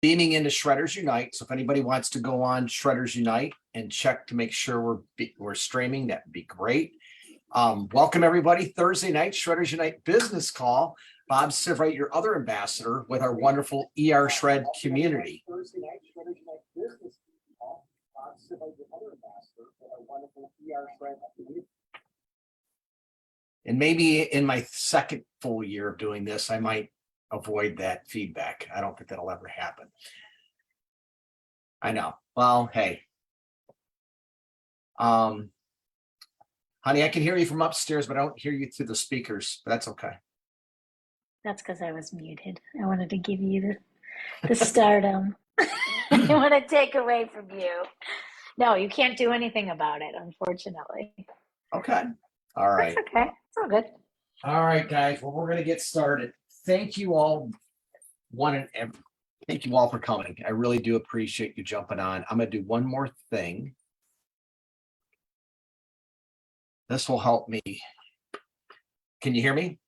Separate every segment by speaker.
Speaker 1: beaming into Shredders Unite. So if anybody wants to go on Shredders Unite and check to make sure we're streaming, that would be great. Welcome everybody. Thursday night, Shredders Unite business call. Bob Sivrite, your other ambassador with our wonderful ER Shred community. Thursday night, Shredders Unite business call. Bob Sivrite, your other ambassador with our wonderful ER Shred community. And maybe in my second full year of doing this, I might avoid that feedback. I don't think that'll ever happen. I know. Well, hey. Honey, I can hear you from upstairs, but I don't hear you through the speakers. But that's okay.
Speaker 2: That's because I was muted. I wanted to give you the stardom. I want to take away from you. No, you can't do anything about it, unfortunately.
Speaker 1: Okay. All right.
Speaker 2: That's okay. It's all good.
Speaker 1: All right, guys. Well, we're going to get started. Thank you all. Thank you all for coming. I really do appreciate you jumping on. I'm going to do one more thing. This will help me. Can you hear me?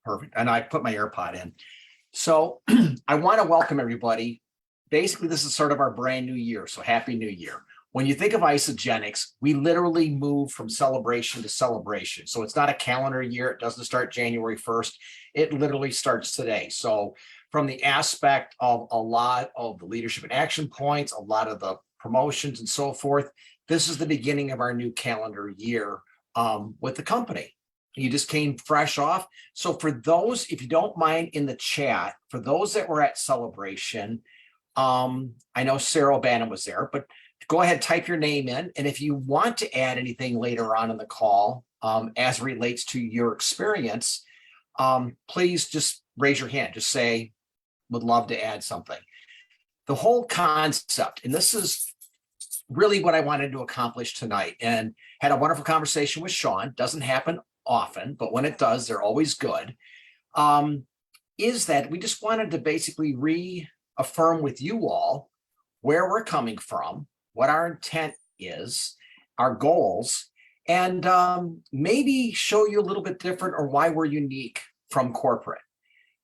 Speaker 1: Perfect. And I put my AirPod in. So I want to welcome everybody. Basically, this is sort of our brand new year. So happy new year. When you think of Isagenix, we literally move from celebration to celebration. So it's not a calendar year. It doesn't start January 1st. It literally starts today. So from the aspect of a lot of the leadership and action points, a lot of the promotions and so forth, this is the beginning of our new calendar year with the company. You just came fresh off. So for those, if you don't mind in the chat, for those that were at celebration, I know Sarah O'Bannon was there, but go ahead, type your name in. And if you want to add anything later on in the call as relates to your experience, please just raise your hand. Just say, would love to add something. The whole concept, and this is really what I wanted to accomplish tonight, and had a wonderful conversation with Sean. Doesn't happen often, but when it does, they're always good, is that we just wanted to basically reaffirm with you all where we're coming from, what our intent is, our goals, and maybe show you a little bit different or why we're unique from corporate.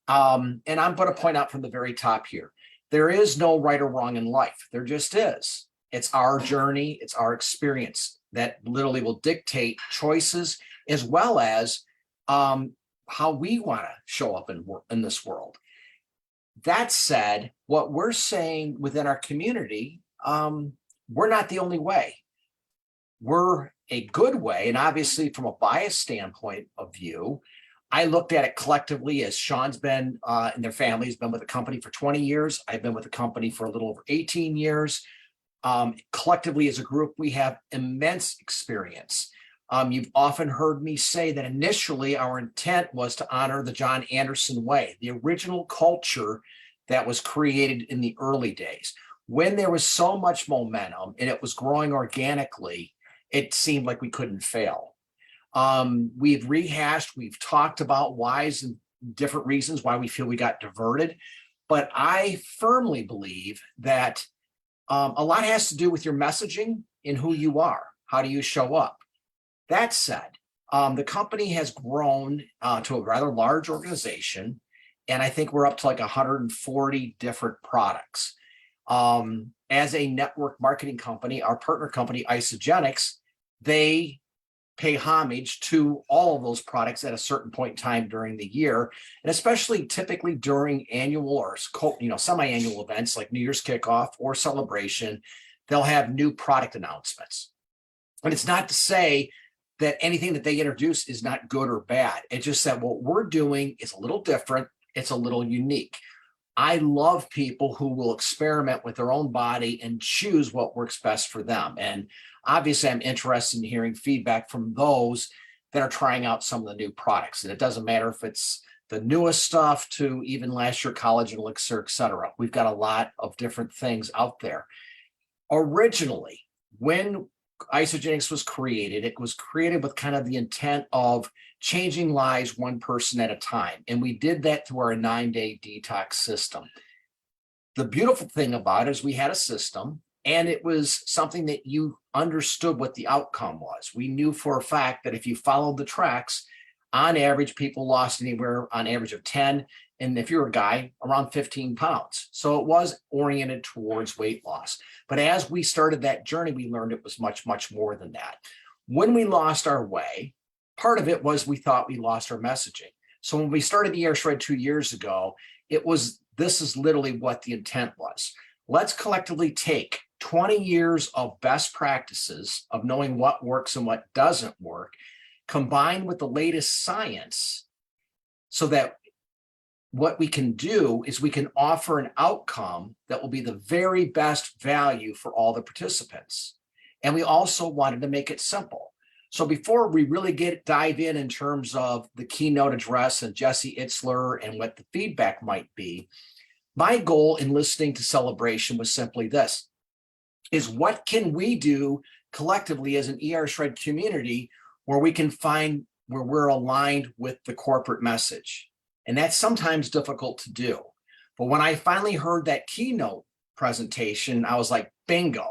Speaker 1: And I'm going to point out from the very top here, there is no right or wrong in life. There just is. It's our journey. It's our experience that literally will dictate choices as well as how we want to show up in this world. That said, what we're saying within our community, we're not the only way. We're a good way. And obviously from a bias standpoint of view, I looked at it collectively as Sean's been and their family's been with the company for 20 years. I've been with the company for a little over 18 years. Collectively as a group, we have immense experience. You've often heard me say that initially our intent was to honor the John Anderson way, the original culture that was created in the early days. When there was so much momentum and it was growing organically, it seemed like we couldn't fail. We've rehashed, we've talked about whys and different reasons why we feel we got diverted. But I firmly believe that a lot has to do with your messaging and who you are. How do you show up? That said, the company has grown to a rather large organization, and I think we're up to like 140 different products. As a network marketing company, our partner company, Isagenix, they pay homage to all of those products at a certain point in time during the year, and especially typically during annual or semi-annual events like New Year's kickoff or celebration, they'll have new product announcements. And it's not to say that anything that they introduce is not good or bad. It's just that what we're doing is a little different. It's a little unique. I love people who will experiment with their own body and choose what works best for them. And obviously, I'm interested in hearing feedback from those that are trying out some of the new products. And it doesn't matter if it's the newest stuff to even last year college and elixir, et cetera. We've got a lot of different things out there. Originally, when Isagenix was created, it was created with kind of the intent of changing lives one person at a time. And we did that through our 9-day detox system. The beautiful thing about it is we had a system, and it was something that you understood what the outcome was. We knew for a fact that if you followed the tracks, On average, people lost anywhere on average of 10. And if you're a guy, around 15 pounds. So it was oriented towards weight loss. But as we started that journey, we learned it was much, much more than that. When we lost our way, part of it was we thought we lost our messaging. So when we started ER Shred 2 years ago, this is literally what the intent was. Let's collectively take 20 years of best practices of knowing what works and what doesn't work, combined with the latest science, so that what we can do is we can offer an outcome that will be the very best value for all the participants. And we also wanted to make it simple. So before we really dive in terms of the keynote address and Jesse Itzler and what the feedback might be, my goal in listening to Celebration was simply this, is what can we do collectively as an ER Shred community where we can find where we're aligned with the corporate message. And that's sometimes difficult to do. But when I finally heard that keynote presentation, I was like, bingo.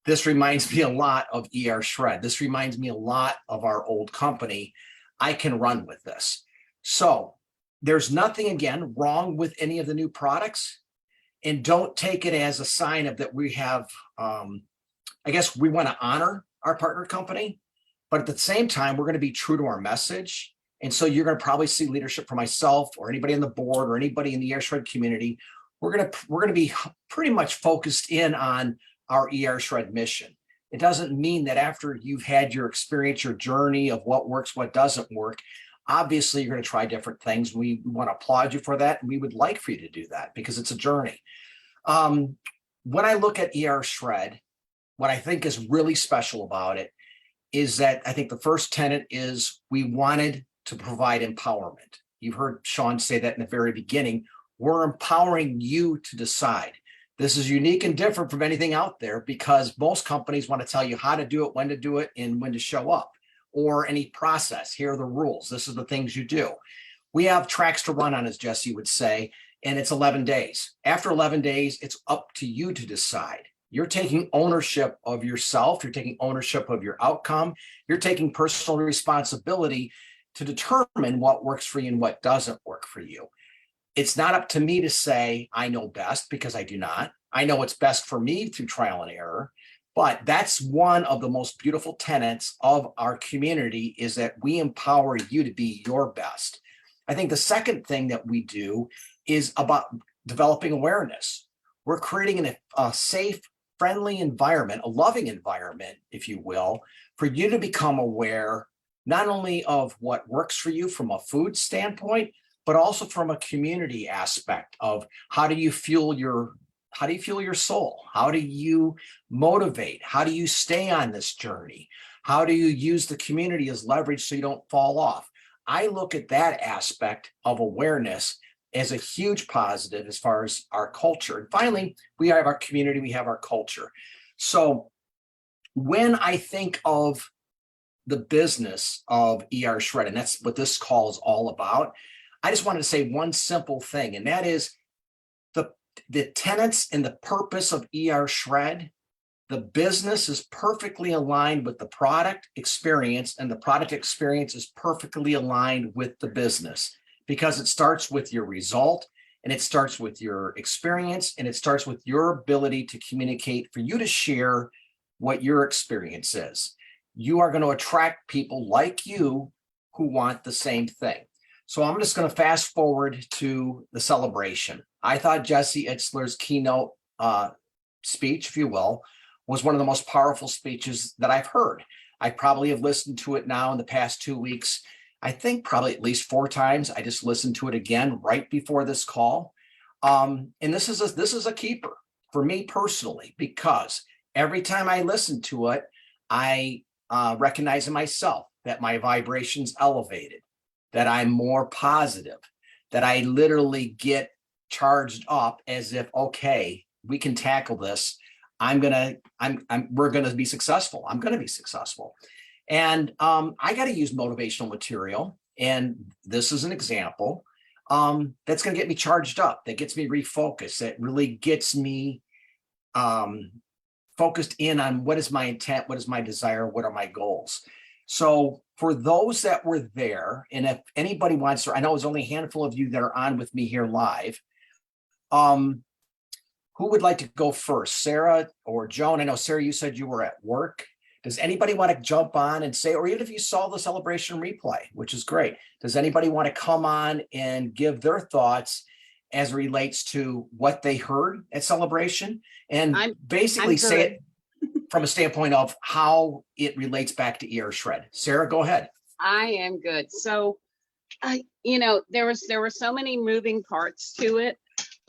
Speaker 1: This reminds me a lot of ER Shred. This reminds me a lot of our old company. I can run with this. So there's nothing, again, wrong with any of the new products. And don't take it as a sign of that we have, I guess we want to honor our partner company, but at the same time, we're going to be true to our message. And so you're going to probably see leadership from myself or anybody on the board or anybody in the ER Shred community. We're going to be pretty much focused in on our ER Shred mission. It doesn't mean that after you've had your experience, your journey of what works, what doesn't work, obviously you're going to try different things. We want to applaud you for that. And we would like for you to do that because it's a journey. When I look at ER Shred, what I think is really special about it is that I think the first tenet is we wanted to provide empowerment. You've heard Sean say that in the very beginning. We're empowering you to decide. This is unique and different from anything out there because most companies want to tell you how to do it, when to do it, and when to show up, or any process. Here are the rules. This is the things you do. We have tracks to run on, as Jesse would say, and it's 11 days. After 11 days, it's up to you to decide. You're taking ownership of yourself. You're taking ownership of your outcome. You're taking personal responsibility to determine what works for you and what doesn't work for you. It's not up to me to say, I know best, because I do not. I know what's best for me through trial and error. But that's one of the most beautiful tenets of our community, is that we empower you to be your best. I think the second thing that we do is about developing awareness. We're creating a safe, friendly environment, a loving environment, if you will, for you to become aware not only of what works for you from a food standpoint, but also from a community aspect of how do you fuel your soul? How do you motivate? How do you stay on this journey? How do you use the community as leverage so you don't fall off? I look at that aspect of awareness as a huge positive as far as our culture. And finally, we have our community, we have our culture. So when I think of the business of ER Shred, and that's what this call is all about, I just wanted to say one simple thing, and that is the tenets and the purpose of ER Shred. The business is perfectly aligned with the product experience, and the product experience is perfectly aligned with the business, because it starts with your result, and it starts with your experience, and it starts with your ability to communicate, for you to share what your experience is. You are going to attract people like you who want the same thing. So I'm just going to fast forward to the celebration. I thought Jesse Itzler's keynote speech, if you will, was one of the most powerful speeches that I've heard. I probably have listened to it now in the past 2 weeks. I think probably at least 4 times. I just listened to it again right before this call. And this is a keeper for me personally, because every time I listen to it, I recognize in myself that my vibration's elevated, that I'm more positive, that I literally get charged up as if, okay, we can tackle this. We're gonna be successful. I'm gonna be successful. And I got to use motivational material. And this is an example that's going to get me charged up, that gets me refocused, that really gets me focused in on what is my intent, what is my desire, what are my goals. So for those that were there, and if anybody wants to, I know there's only a handful of you that are on with me here live. Who would like to go first? Sarah or Joan? I know, Sarah, you said you were at work. Does anybody want to jump on and say, or even if you saw the celebration replay, which is great, does anybody want to come on and give their thoughts as it relates to what they heard at celebration and basically say it from a standpoint of how it relates back to ER Shred? Sarah, go ahead.
Speaker 3: I am good. So, there were so many moving parts to it.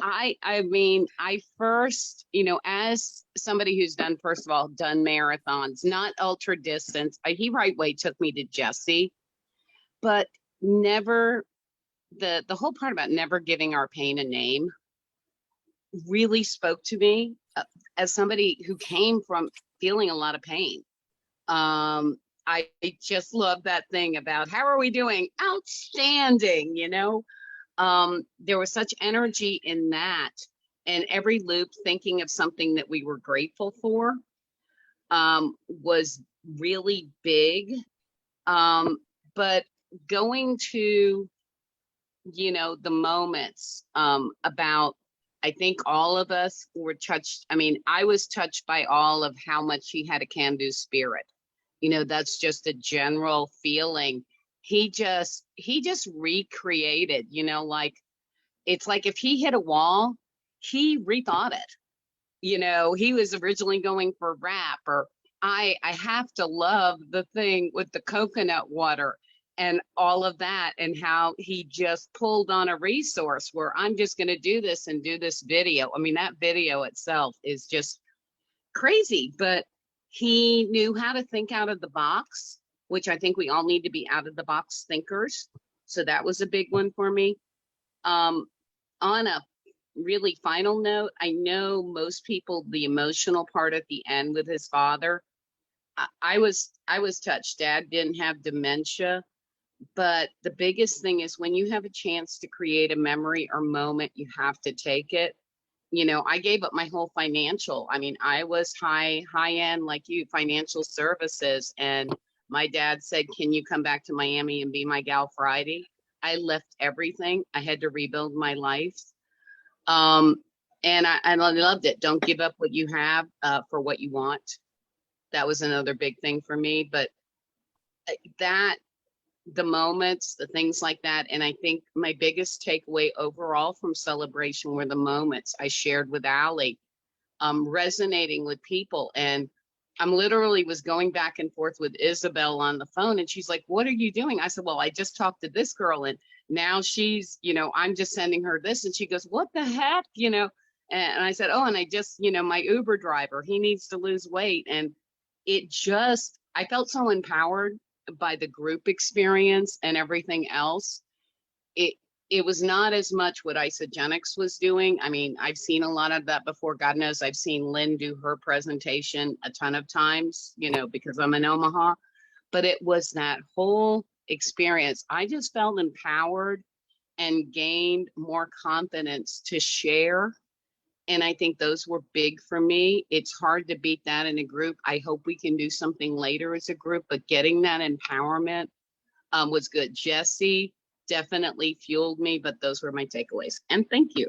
Speaker 3: I mean, I first, as somebody who's done marathons, not ultra distance, he right way took me to Jesse, but never, the whole part about never giving our pain a name really spoke to me as somebody who came from feeling a lot of pain. I just love that thing about how are we doing? Outstanding, there was such energy in that, and every loop thinking of something that we were grateful for was really big. But going to, the moments about, I think all of us were touched. I mean, I was touched by all of how much he had a can-do spirit. That's just a general feeling. He just recreated, like, it's like if he hit a wall, he rethought it. He was originally going for rap, or I have to love the thing with the coconut water and all of that, and how he just pulled on a resource where I'm just going to do this and do this video. I mean, that video itself is just crazy, but he knew how to think out of the box, which I think we all need to be out of the box thinkers. So that was a big one for me. On a really final note, I know most people, the emotional part at the end with his father, I was touched. Dad didn't have dementia, but the biggest thing is when you have a chance to create a memory or moment, you have to take it. I gave up my whole financial. I mean, I was high end like you, financial services. And my dad said, can you come back to Miami and be my gal Friday? I left everything. I had to rebuild my life. And I loved it. Don't give up what you have for what you want. That was another big thing for me. But the moments, the things like that. And I think my biggest takeaway overall from celebration were the moments I shared with Allie, resonating with people. And I'm literally was going back and forth with Isabel on the phone, and she's like, what are you doing? I said, well, I just talked to this girl, and now she's, I'm just sending her this. And she goes, what the heck? And I said, oh, and I just, my Uber driver, he needs to lose weight. And I felt so empowered by the group experience and everything else. It was not as much what Isagenix was doing. I mean, I've seen a lot of that before. God knows I've seen Lynn do her presentation a ton of times, because I'm in Omaha, but it was that whole experience. I just felt empowered and gained more confidence to share. And I think those were big for me. It's hard to beat that in a group. I hope we can do something later as a group, but getting that empowerment was good. Jesse definitely fueled me, but those were my takeaways. And thank you.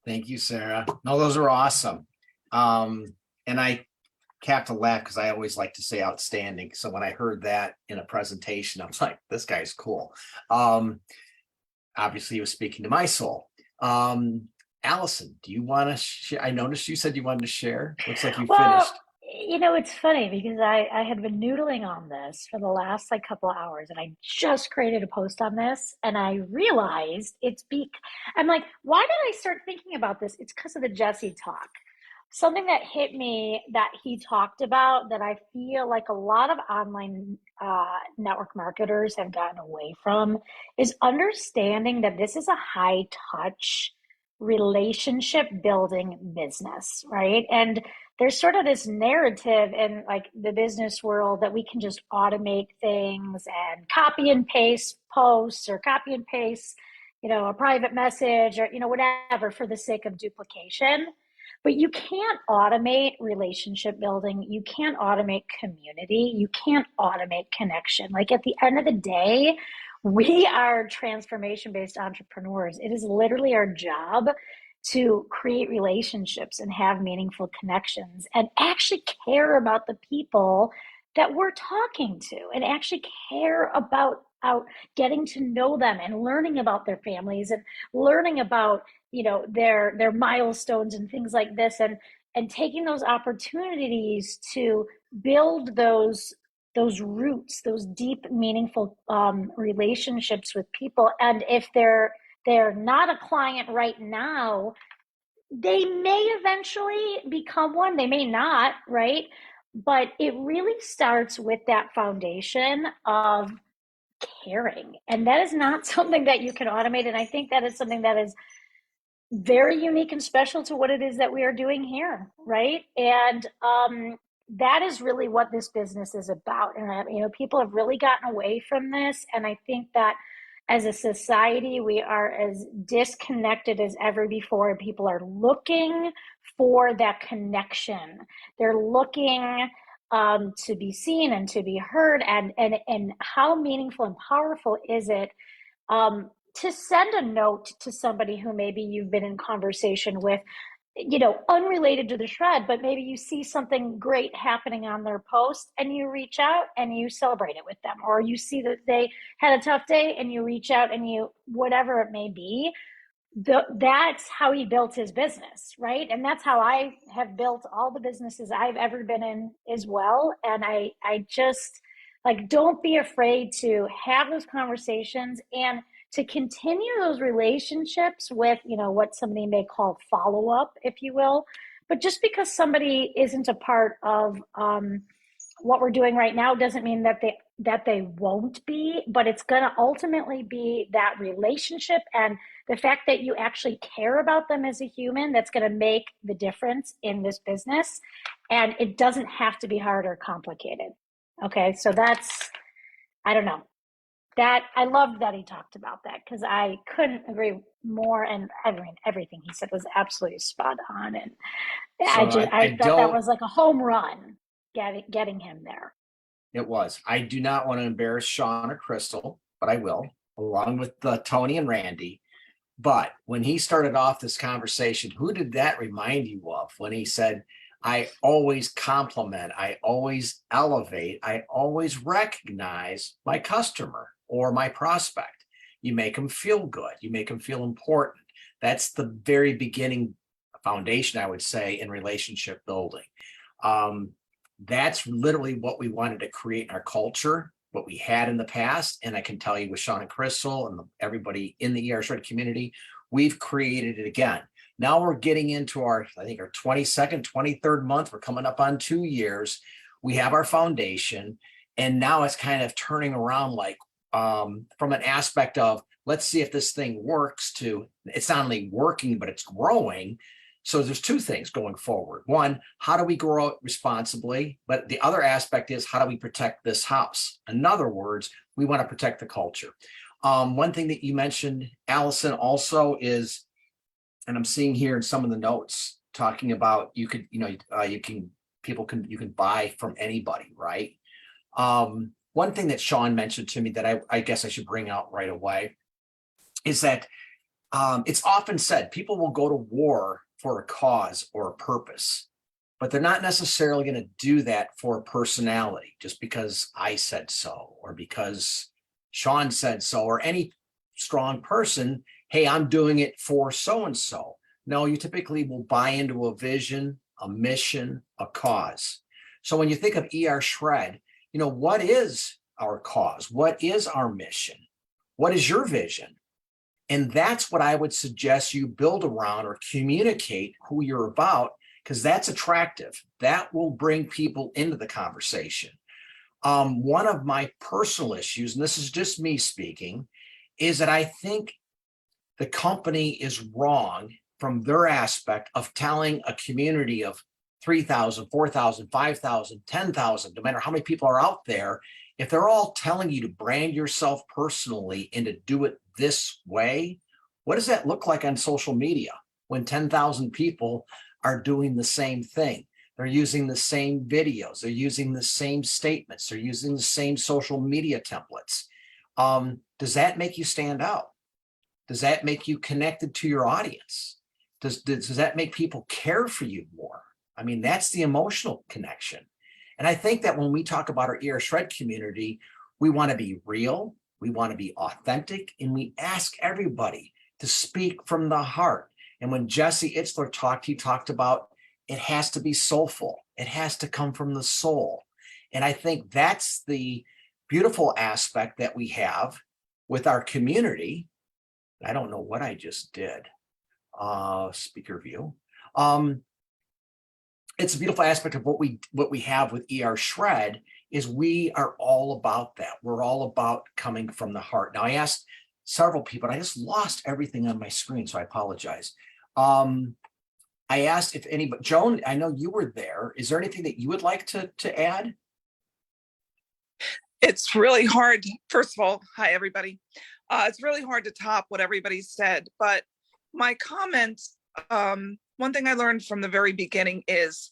Speaker 1: Thank you, Sarah. No, those are awesome. And I have to laugh because I always like to say outstanding. So when I heard that in a presentation, I was like, this guy's cool. Obviously, he was speaking to my soul. Allison, do you want to share? I noticed you said you wanted to share. Looks like you finished.
Speaker 2: It's funny because I had been noodling on this for the last couple of hours, and I just created a post on this, and I realized I'm like, why did I start thinking about this? It's because of the Jesse talk. Something that hit me that he talked about that I feel like a lot of online network marketers have gotten away from is understanding that this is a high touch relationship building business, right? And there's sort of this narrative in the business world that we can just automate things and copy and paste posts or copy and paste, a private message or, whatever for the sake of duplication. But you can't automate relationship building. You can't automate community. You can't automate connection. Like at the end of the day, we are transformation-based entrepreneurs. It is literally our job to create relationships and have meaningful connections and actually care about the people that we're talking to and actually care about getting to know them and learning about their families and learning about their milestones and things like this, and taking those opportunities to build those roots, those deep meaningful relationships with people. And if they're not a client right now, they may eventually become one, they may not, right? But it really starts with that foundation of caring, and that is not something that you can automate. And I think that is something that is very unique and special to what it is that we are doing here, right? And that is really what this business is about. And people have really gotten away from this, and I think that as a society, we are as disconnected as ever before, and people are looking for that connection. They're looking to be seen and to be heard, and how meaningful and powerful is it to send a note to somebody who maybe you've been in conversation with, unrelated to the shred, but maybe you see something great happening on their post and you reach out and you celebrate it with them, or you see that they had a tough day and you reach out and you, whatever it may be. That's how he built his business, right? And that's how I have built all the businesses I've ever been in as well. And I just don't be afraid to have those conversations and to continue those relationships with, what somebody may call follow-up, if you will. But just because somebody isn't a part of what we're doing right now doesn't mean that they won't be, but it's going to ultimately be that relationship and the fact that you actually care about them as a human that's going to make the difference in this business. And it doesn't have to be hard or complicated. Okay, so I don't know. That I loved that he talked about that, because I couldn't agree more. And everything he said was absolutely spot on. And I thought that was like a home run getting him there.
Speaker 1: It was. I do not want to embarrass Sean or Crystal, but I will, along with Tony and Randy. But when he started off this conversation, who did that remind you of when he said, I always compliment, I always elevate, I always recognize my customer or my prospect? You make them feel good. You make them feel important. That's the very beginning foundation, I would say, in relationship building. That's literally what we wanted to create in our culture, what we had in the past. And I can tell you with Sean and Crystal and everybody in the ER Shred community, we've created it again. Now we're getting into our 22nd, 23rd month. We're coming up on 2 years. We have our foundation. And now it's kind of turning around from an aspect of, let's see if this thing works, to it's not only working, but it's growing. So there's two things going forward. One, how do we grow responsibly? But the other aspect is, how do we protect this house? In other words, we want to protect the culture. One thing that you mentioned, Allison, also is, and I'm seeing here in some of the notes talking about you can buy from anybody, right? One thing that Sean mentioned to me that I guess I should bring out right away is that it's often said people will go to war for a cause or a purpose, but they're not necessarily going to do that for a personality just because I said so, or because Sean said so, or any strong person. Hey, I'm doing it for so-and-so. No, you typically will buy into a vision, a mission, a cause. So when you think of ER Shred, what is our cause? What is our mission? What is your vision? And that's what I would suggest you build around or communicate who you're about, because that's attractive. That will bring people into the conversation. One of my personal issues, and this is just me speaking, is that I think the company is wrong from their aspect of telling a community of 3,000, 4,000, 5,000, 10,000, no matter how many people are out there, if they're all telling you to brand yourself personally and to do it this way, what does that look like on social media when 10,000 people are doing the same thing. They're using the same videos. They're using the same statements. They're using the same social media templates. Does that make you stand out? Does that make you connected to your audience? Does that make people care for you more? I mean, that's the emotional connection. And I think that when we talk about our ER Shred community, we want to be real, we want to be authentic, and we ask everybody to speak from the heart. And when Jesse Itzler talked, he talked about it has to be soulful. It has to come from the soul. And I think that's the beautiful aspect that we have with our community. I don't know what I just did. Speaker view. It's a beautiful aspect of what we have with ER Shred is we are all about that. We're all about coming from the heart. Now I asked several people, and I just lost everything on my screen, so I apologize. I asked if anybody, Joan, I know you were there. Is there anything that you would like to add?
Speaker 4: It's really hard. First of all, hi, everybody. It's really hard to top what everybody said, but my comment, one thing I learned from the very beginning is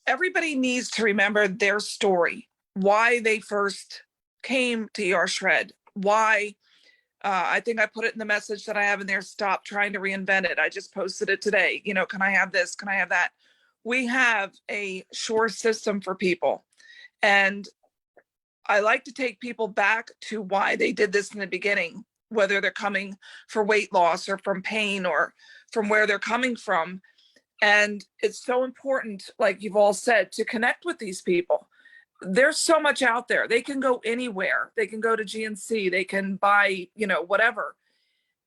Speaker 4: everybody needs to remember their story, why they first came to ER Shred, why, I think I put it in the message that I have in there, stop trying to reinvent it. I just posted it today. You know, can I have this? Can I have that? We have a sure system for people. And I like to take people back to why they did this in the beginning, whether they're coming for weight loss or from pain or from where they're coming from. And it's so important, like you've all said, to connect with these people. There's so much out there. They can go anywhere. They can go to GNC. They can buy, you know, whatever.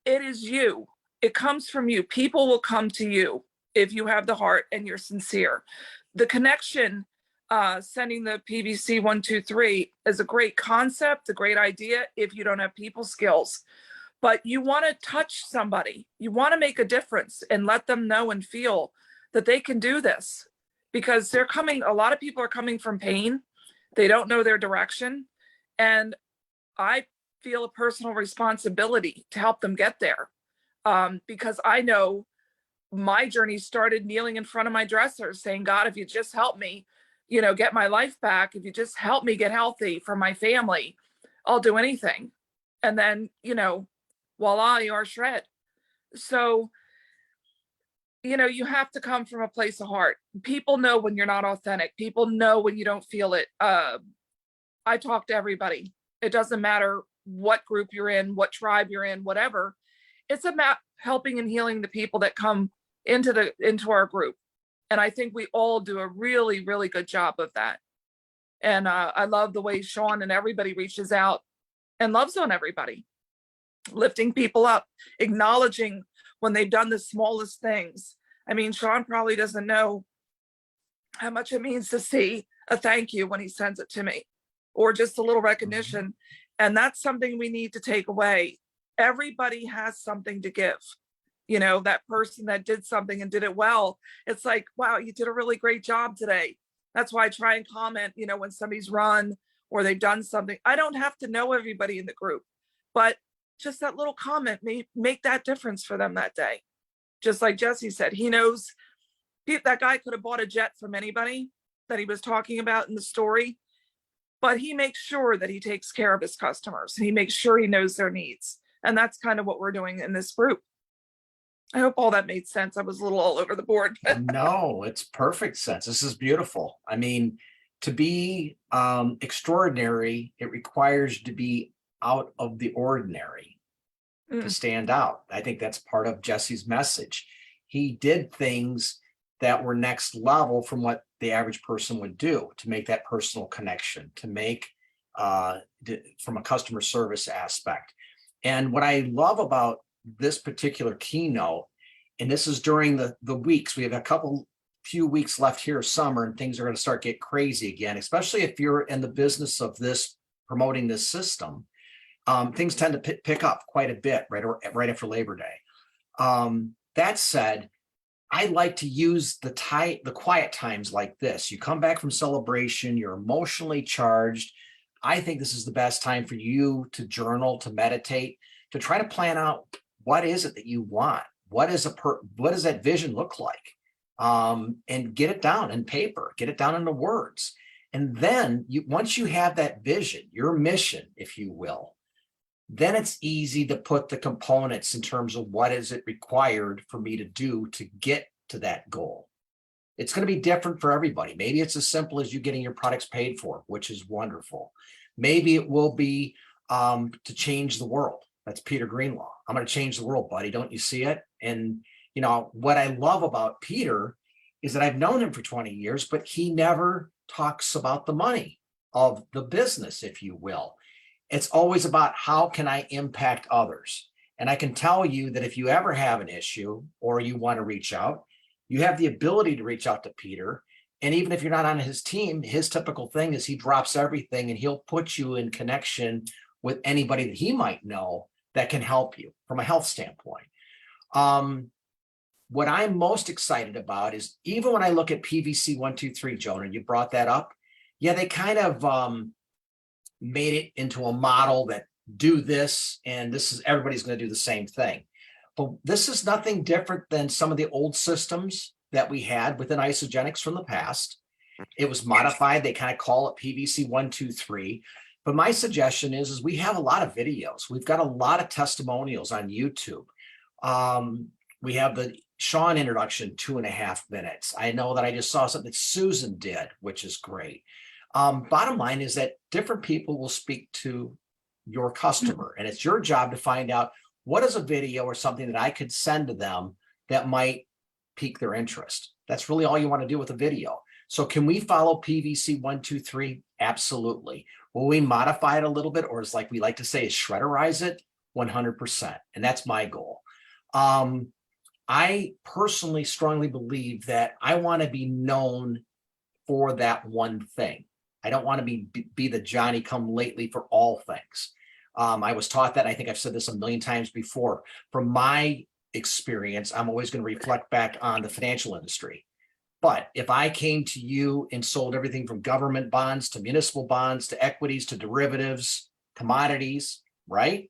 Speaker 4: It is you. It comes from you. People will come to you if you have the heart and you're sincere. The connection, sending the PVC 123 is a great concept, a great idea if you don't have people skills. But you want to touch somebody. You want to make a difference and let them know and feel that they can do this, because they're coming, a lot of people are coming from pain. They don't know their direction. And I feel a personal responsibility to help them get there. Because I know my journey started kneeling in front of my dresser saying, God, if you just help me, you know, get my life back, if you just help me get healthy for my family, I'll do anything. And then, you know, voila, you're Shred. So, you know, you have to come from a place of heart. People know when you're not authentic. People know when you don't feel it. I talk to everybody. It doesn't matter what group you're in, what tribe you're in, whatever. It's about helping and healing the people that come into our group. And I think we all do a really, really good job of that. And I love the way Sean and everybody reaches out and loves on everybody, lifting people up, acknowledging when they've done the smallest things. I mean, Sean probably doesn't know how much it means to see a thank you when he sends it to me, or just a little recognition. And that's something we need to take away. Everybody has something to give. You know, that person that did something and did it well, it's like, wow, you did a really great job today. That's why I try and comment, you know, when somebody's run or they've done something. I don't have to know everybody in the group, but just that little comment may make that difference for them that day. Just like Jesse said, he knows that guy could have bought a jet from anybody that he was talking about in the story, but he makes sure that he takes care of his customers. He makes sure he knows their needs. And that's kind of what we're doing in this group. I hope all that made sense. I was a little all over the board.
Speaker 1: No, it's perfect sense. This is beautiful. I mean, to be extraordinary, it requires you to be out of the ordinary to stand out. I think that's part of Jesse's message. He did things that were next level from what the average person would do to make that personal connection, to make from a customer service aspect. And what I love about this particular keynote, and this is during the weeks, we have a few weeks left here of summer, and things are going to start get crazy again, especially if you're in the business of this, promoting this system. Things tend to pick up quite a bit right after Labor Day. That said, I like to use the quiet times like this. You come back from celebration, you're emotionally charged. I think this is the best time for you to journal, to meditate, to try to plan out what is it that you want. What does that vision look like? and get it down in paper, get it down into words. And then once you have that vision, your mission, if you will, then it's easy to put the components in terms of what is it required for me to do to get to that goal. It's going to be different for everybody. Maybe it's as simple as you getting your products paid for, which is wonderful. Maybe it will be to change the world. That's Peter Greenlaw. I'm going to change the world, buddy. Don't you see it? And you know what I love about Peter is that I've known him for 20 years, but he never talks about the money of the business, if you will. It's always about how can I impact others? And I can tell you that if you ever have an issue or you want to reach out, you have the ability to reach out to Peter. And even if you're not on his team, his typical thing is he drops everything and he'll put you in connection with anybody that he might know that can help you from a health standpoint. What I'm most excited about is even when I look at PVC 123, Jonah, you brought that up. Yeah, they kind of made it into a model that do this, and this is everybody's going to do the same thing. But this is nothing different than some of the old systems that we had within Isagenix from the past. It was modified. They kind of call it PVC 123. But my suggestion is we have a lot of videos. We've got a lot of testimonials on YouTube. We have the Sean introduction, 2.5 minutes. I know that I just saw something that Susan did, which is great. Bottom line is that different people will speak to your customer, and it's your job to find out what is a video or something that I could send to them that might pique their interest. That's really all you want to do with a video. So can we follow PVC 123? Absolutely. Will we modify it a little bit, or is like we like to say is shredderize it? 100%. And that's my goal. I personally strongly believe that I want to be known for that one thing. I don't want to be the Johnny come lately for all things. I was taught that. I think I've said this a million times before. From my experience, I'm always going to reflect back on the financial industry. But if I came to you and sold everything from government bonds to municipal bonds to equities to derivatives, commodities, right?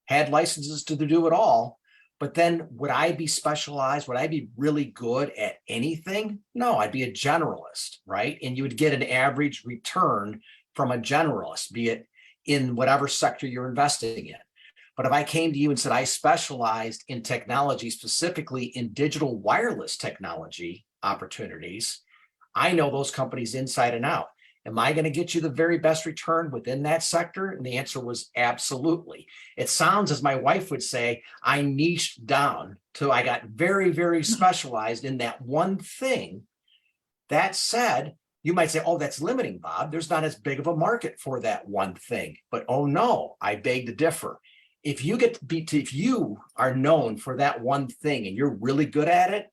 Speaker 1: Had licenses to do it all. But then would I be specialized? Would I be really good at anything? No, I'd be a generalist, right? And you would get an average return from a generalist, be it in whatever sector you're investing in. But if I came to you and said, I specialized in technology, specifically in digital wireless technology opportunities, I know those companies inside and out. Am I going to get you the very best return within that sector? And the answer was absolutely. It sounds, as my wife would say, I niched down till I got very, very specialized in that one thing. That said, you might say, oh, that's limiting, Bob. There's not as big of a market for that one thing. But oh no, I beg to differ. If you are known for that one thing and you're really good at it,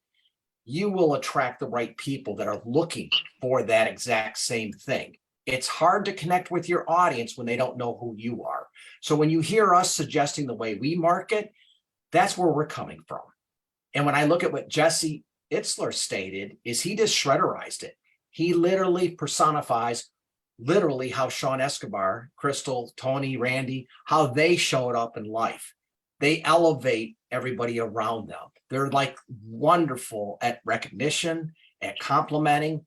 Speaker 1: you will attract the right people that are looking for that exact same thing. It's hard to connect with your audience when they don't know who you are. So when you hear us suggesting the way we market, that's where we're coming from. And when I look at what Jesse Itzler stated, is he just shredderized it. He literally personifies literally how Sean Escobar, Crystal, Tony, Randy, how they showed up in life. They elevate everybody around them. They're like wonderful at recognition, at complimenting,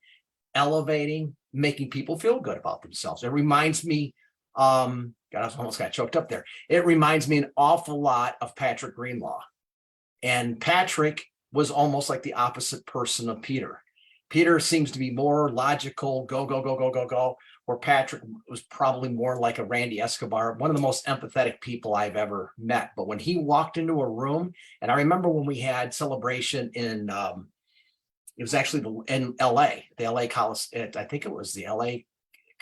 Speaker 1: elevating, making people feel good about themselves. It reminds me, God, I almost got choked up there. It reminds me an awful lot of Patrick Greenlaw. And Patrick was almost like the opposite person of Peter. Peter seems to be more logical, go, go, go, go, go, go, where Patrick was probably more like a Randy Escobar, one of the most empathetic people I've ever met. But when he walked into a room, and I remember when we had celebration in, it was actually in LA, the LA Coliseum, I think it was the LA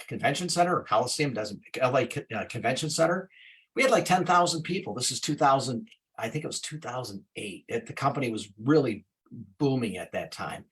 Speaker 1: Convention Center or Coliseum, LA Convention Center. We had like 10,000 people. This is 2000, I think it was 2008. The company was really booming at that time.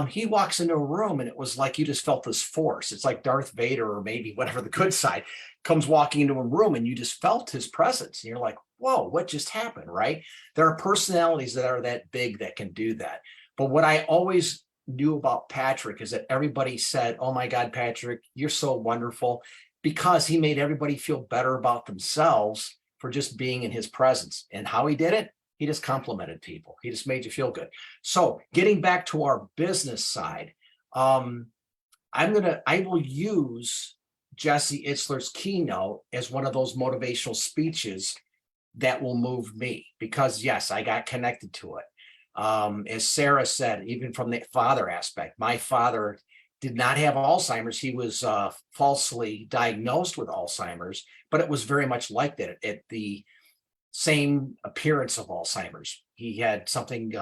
Speaker 1: He walks into a room and it was like you just felt this force. It's like Darth Vader, or maybe whatever the good side, comes walking into a room and you just felt his presence. And you're like, whoa, what just happened, right? There are personalities that are that big that can do that. But what I always knew about Patrick is that everybody said, oh my God, Patrick, you're so wonderful, because he made everybody feel better about themselves for just being in his presence. And how he did it? He just complimented people. He just made you feel good. So getting back to our business side, I will use Jesse Itzler's keynote as one of those motivational speeches that will move me, because yes, I got connected to it. As Sarah said, even from the father aspect, my father did not have Alzheimer's. He was falsely diagnosed with Alzheimer's, but it was very much like that, at the same appearance of Alzheimer's. He had something,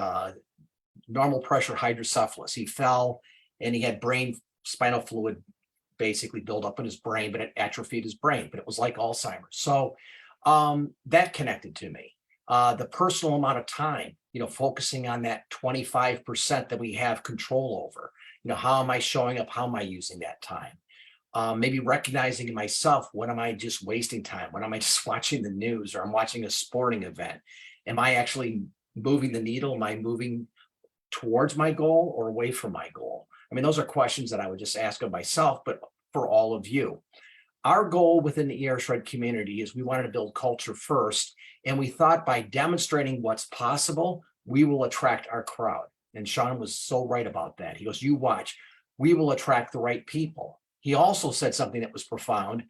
Speaker 1: normal pressure hydrocephalus. He fell and he had brain spinal fluid basically build up in his brain, but it atrophied his brain, but it was like Alzheimer's. So that connected to me. The personal amount of time, focusing on that 25% that we have control over. How am I showing up? How am I using that time? Maybe recognizing in myself, when am I just wasting time? When am I just watching the news, or I'm watching a sporting event? Am I actually moving the needle? Am I moving towards my goal or away from my goal? I mean, those are questions that I would just ask of myself, but for all of you. Our goal within the Shred community is we wanted to build culture first. And we thought by demonstrating what's possible, we will attract our crowd. And Sean was so right about that. He goes, you watch, we will attract the right people. He also said something that was profound,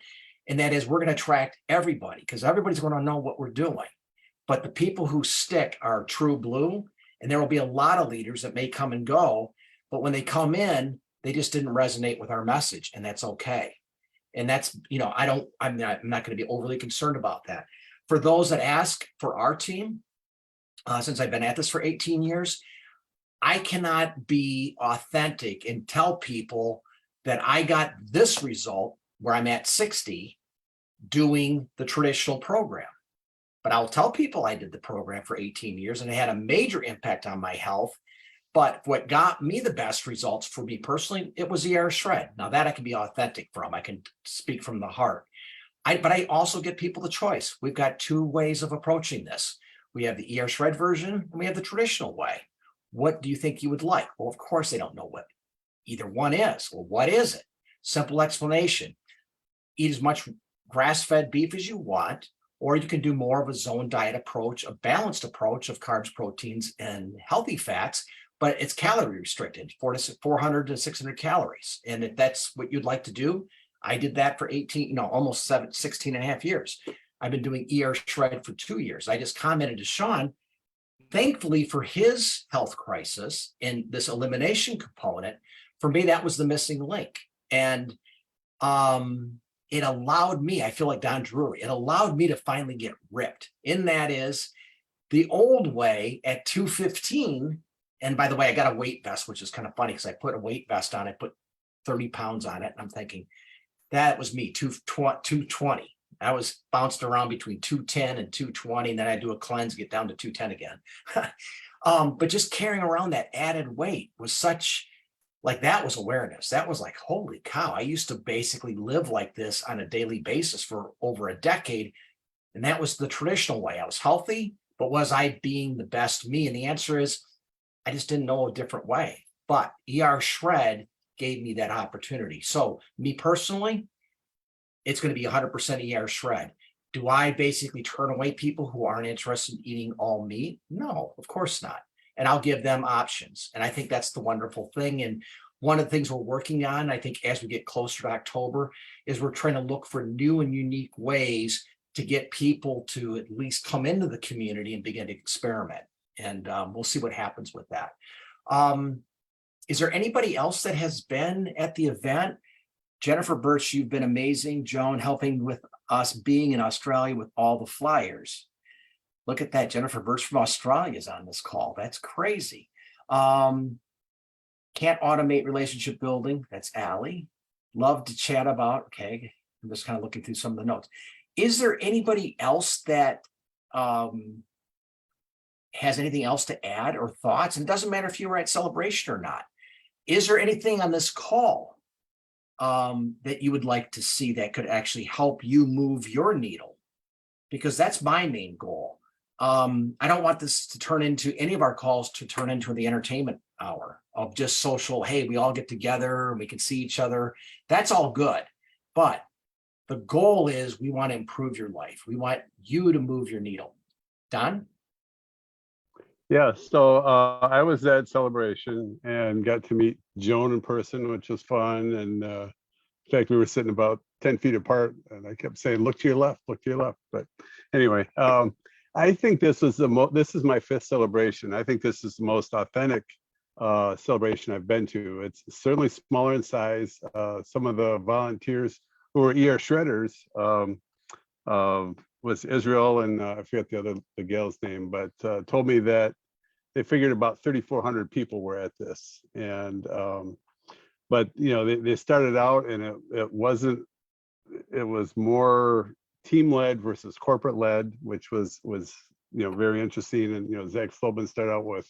Speaker 1: and that is we're going to attract everybody, because everybody's going to know what we're doing. But the people who stick are true blue, and there will be a lot of leaders that may come and go, but when they come in, they just didn't resonate with our message, and that's okay. And that's, I'm not going to be overly concerned about that. For those that ask for our team, since I've been at this for 18 years, I cannot be authentic and tell people that I got this result where I'm at 60 doing the traditional program. But I'll tell people I did the program for 18 years and it had a major impact on my health. But what got me the best results for me personally, it was the Shred. Now that I can be authentic from, I can speak from the heart. But I also give people the choice. We've got two ways of approaching this. We have the Shred version and we have the traditional way. What do you think you would like? Well, of course they don't know what either one is. Well, what is it? Simple explanation. Eat as much grass-fed beef as you want, or you can do more of a zone diet approach, a balanced approach of carbs, proteins, and healthy fats, but it's calorie restricted, 400 to 600 calories. And if that's what you'd like to do, I did that for 16 and a half years. I've been doing Shred for 2 years. I just commented to Sean, thankfully for his health crisis and this elimination component, for me, that was the missing link. And it allowed me, I feel like Don Drury, it allowed me to finally get ripped. And that is the old way at 215. And by the way, I got a weight vest, which is kind of funny because I put a weight vest on it, put 30 pounds on it. And I'm thinking, that was me, 220. I was bounced around between 210 and 220. And then I do a cleanse, get down to 210 again. But just carrying around that added weight was such, like, that was awareness. That was like, holy cow. I used to basically live like this on a daily basis for over a decade. And that was the traditional way. I was healthy, but was I being the best me? And the answer is, I just didn't know a different way. But Shred gave me that opportunity. So me personally, it's going to be 100% Shred. Do I basically turn away people who aren't interested in eating all meat? No, of course not. And I'll give them options. And I think that's the wonderful thing. And one of the things we're working on, I think as we get closer to October, is we're trying to look for new and unique ways to get people to at least come into the community and begin to experiment. And we'll see what happens with that. Is there anybody else that has been at the event? Jennifer Birch, you've been amazing. Joan, helping with us being in Australia with all the flyers. Look at that. Jennifer Birch from Australia is on this call. That's crazy. Can't automate relationship building. That's Allie. Love to chat about. Okay. I'm just kind of looking through some of the notes. Is there anybody else that has anything else to add or thoughts? And it doesn't matter if you were at Celebration or not. Is there anything on this call that you would like to see that could actually help you move your needle? Because that's my main goal. I don't want this to turn into any of our calls to turn into the entertainment hour of just social. Hey, we all get together and we can see each other. That's all good. But the goal is we want to improve your life. We want you to move your needle. Don?
Speaker 5: Yeah, so I was at Celebration and got to meet Joan in person, which was fun. And in fact, we were sitting about 10 feet apart, and I kept saying, "Look to your left, look to your left." But anyway, I think this is this is my fifth celebration. I think this is the most authentic celebration I've been to. It's certainly smaller in size. Some of the volunteers who were ER shredders was Israel, and I forget the gal's name, but told me that they figured about 3,400 people were at this. And but you know, they started out, and it was more team led versus corporate led, which was very interesting. And Zach Slobin started out with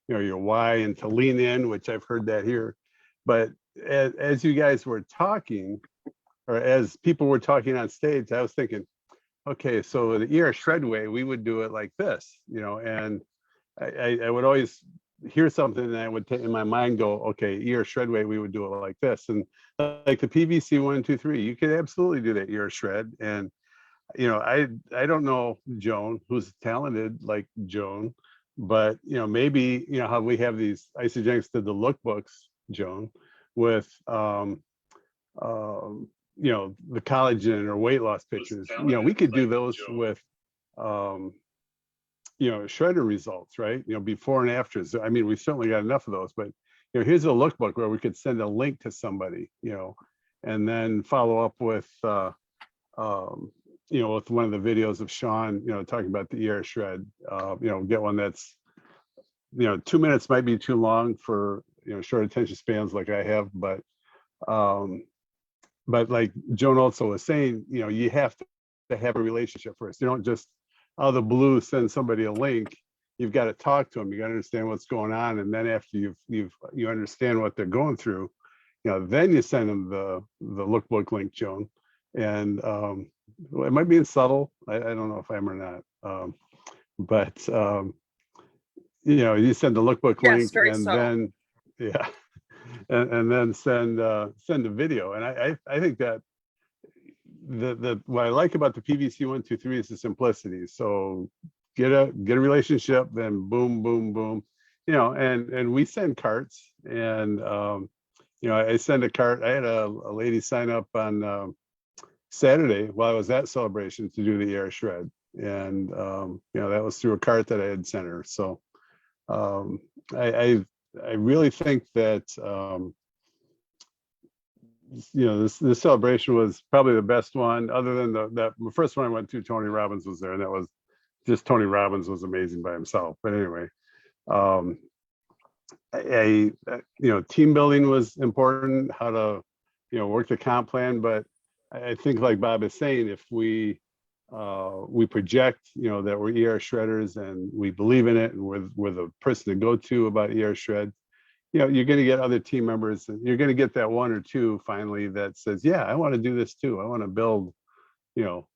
Speaker 5: your why and to lean in, which I've heard that here. But as you guys were talking, or as people were talking on stage, I was thinking, okay, so the ER shred way, we would do it like this, and I would always hear something, and I would in my mind go, okay, ER shred way, we would do it like this. And like the PVC 1, 2, 3, you could absolutely do that ER shred. And I don't know Joan, who's talented like Joan, but maybe how we have these Isagenix did the lookbooks, Joan, with the collagen or weight loss pictures. We could do those with shredder results, right? Before and afters. I mean, we certainly got enough of those, but here's a lookbook where we could send a link to somebody, and then follow up with with one of the videos of Sean, talking about the ER shred. Get one that's 2 minutes might be too long for short attention spans like I have, but like Joan also was saying, you have to have a relationship first. You don't just out of the blue send somebody a link. You've got to talk to them. You got to understand what's going on, and then after you understand what they're going through, then you send them the lookbook link, Joan. And it might be subtle. I don't know if I am or not. But you send the lookbook
Speaker 4: Yes,
Speaker 5: link,
Speaker 4: very
Speaker 5: and
Speaker 4: subtle.
Speaker 5: then and then send a video. And I think that the what I like about the PVC 1, 2, 3 is the simplicity. So get a relationship, then boom, boom, boom, and we send carts. And I send a cart. I had a lady sign up on Saturday while I was at Celebration to do the ER shred, and that was through a cart that I had sent her. So I really think that this celebration was probably the best one, other than the first one I went to. Tony Robbins was there, and that was just Tony Robbins was amazing by himself. But anyway, team building was important, how to work the comp plan. But I think, like Bob is saying, if we project that we're ER shredders and we believe in it, and we're the person to go to about ER shred, you're going to get other team members, and you're going to get that one or two finally that says, yeah, I want to do this too. I want to build,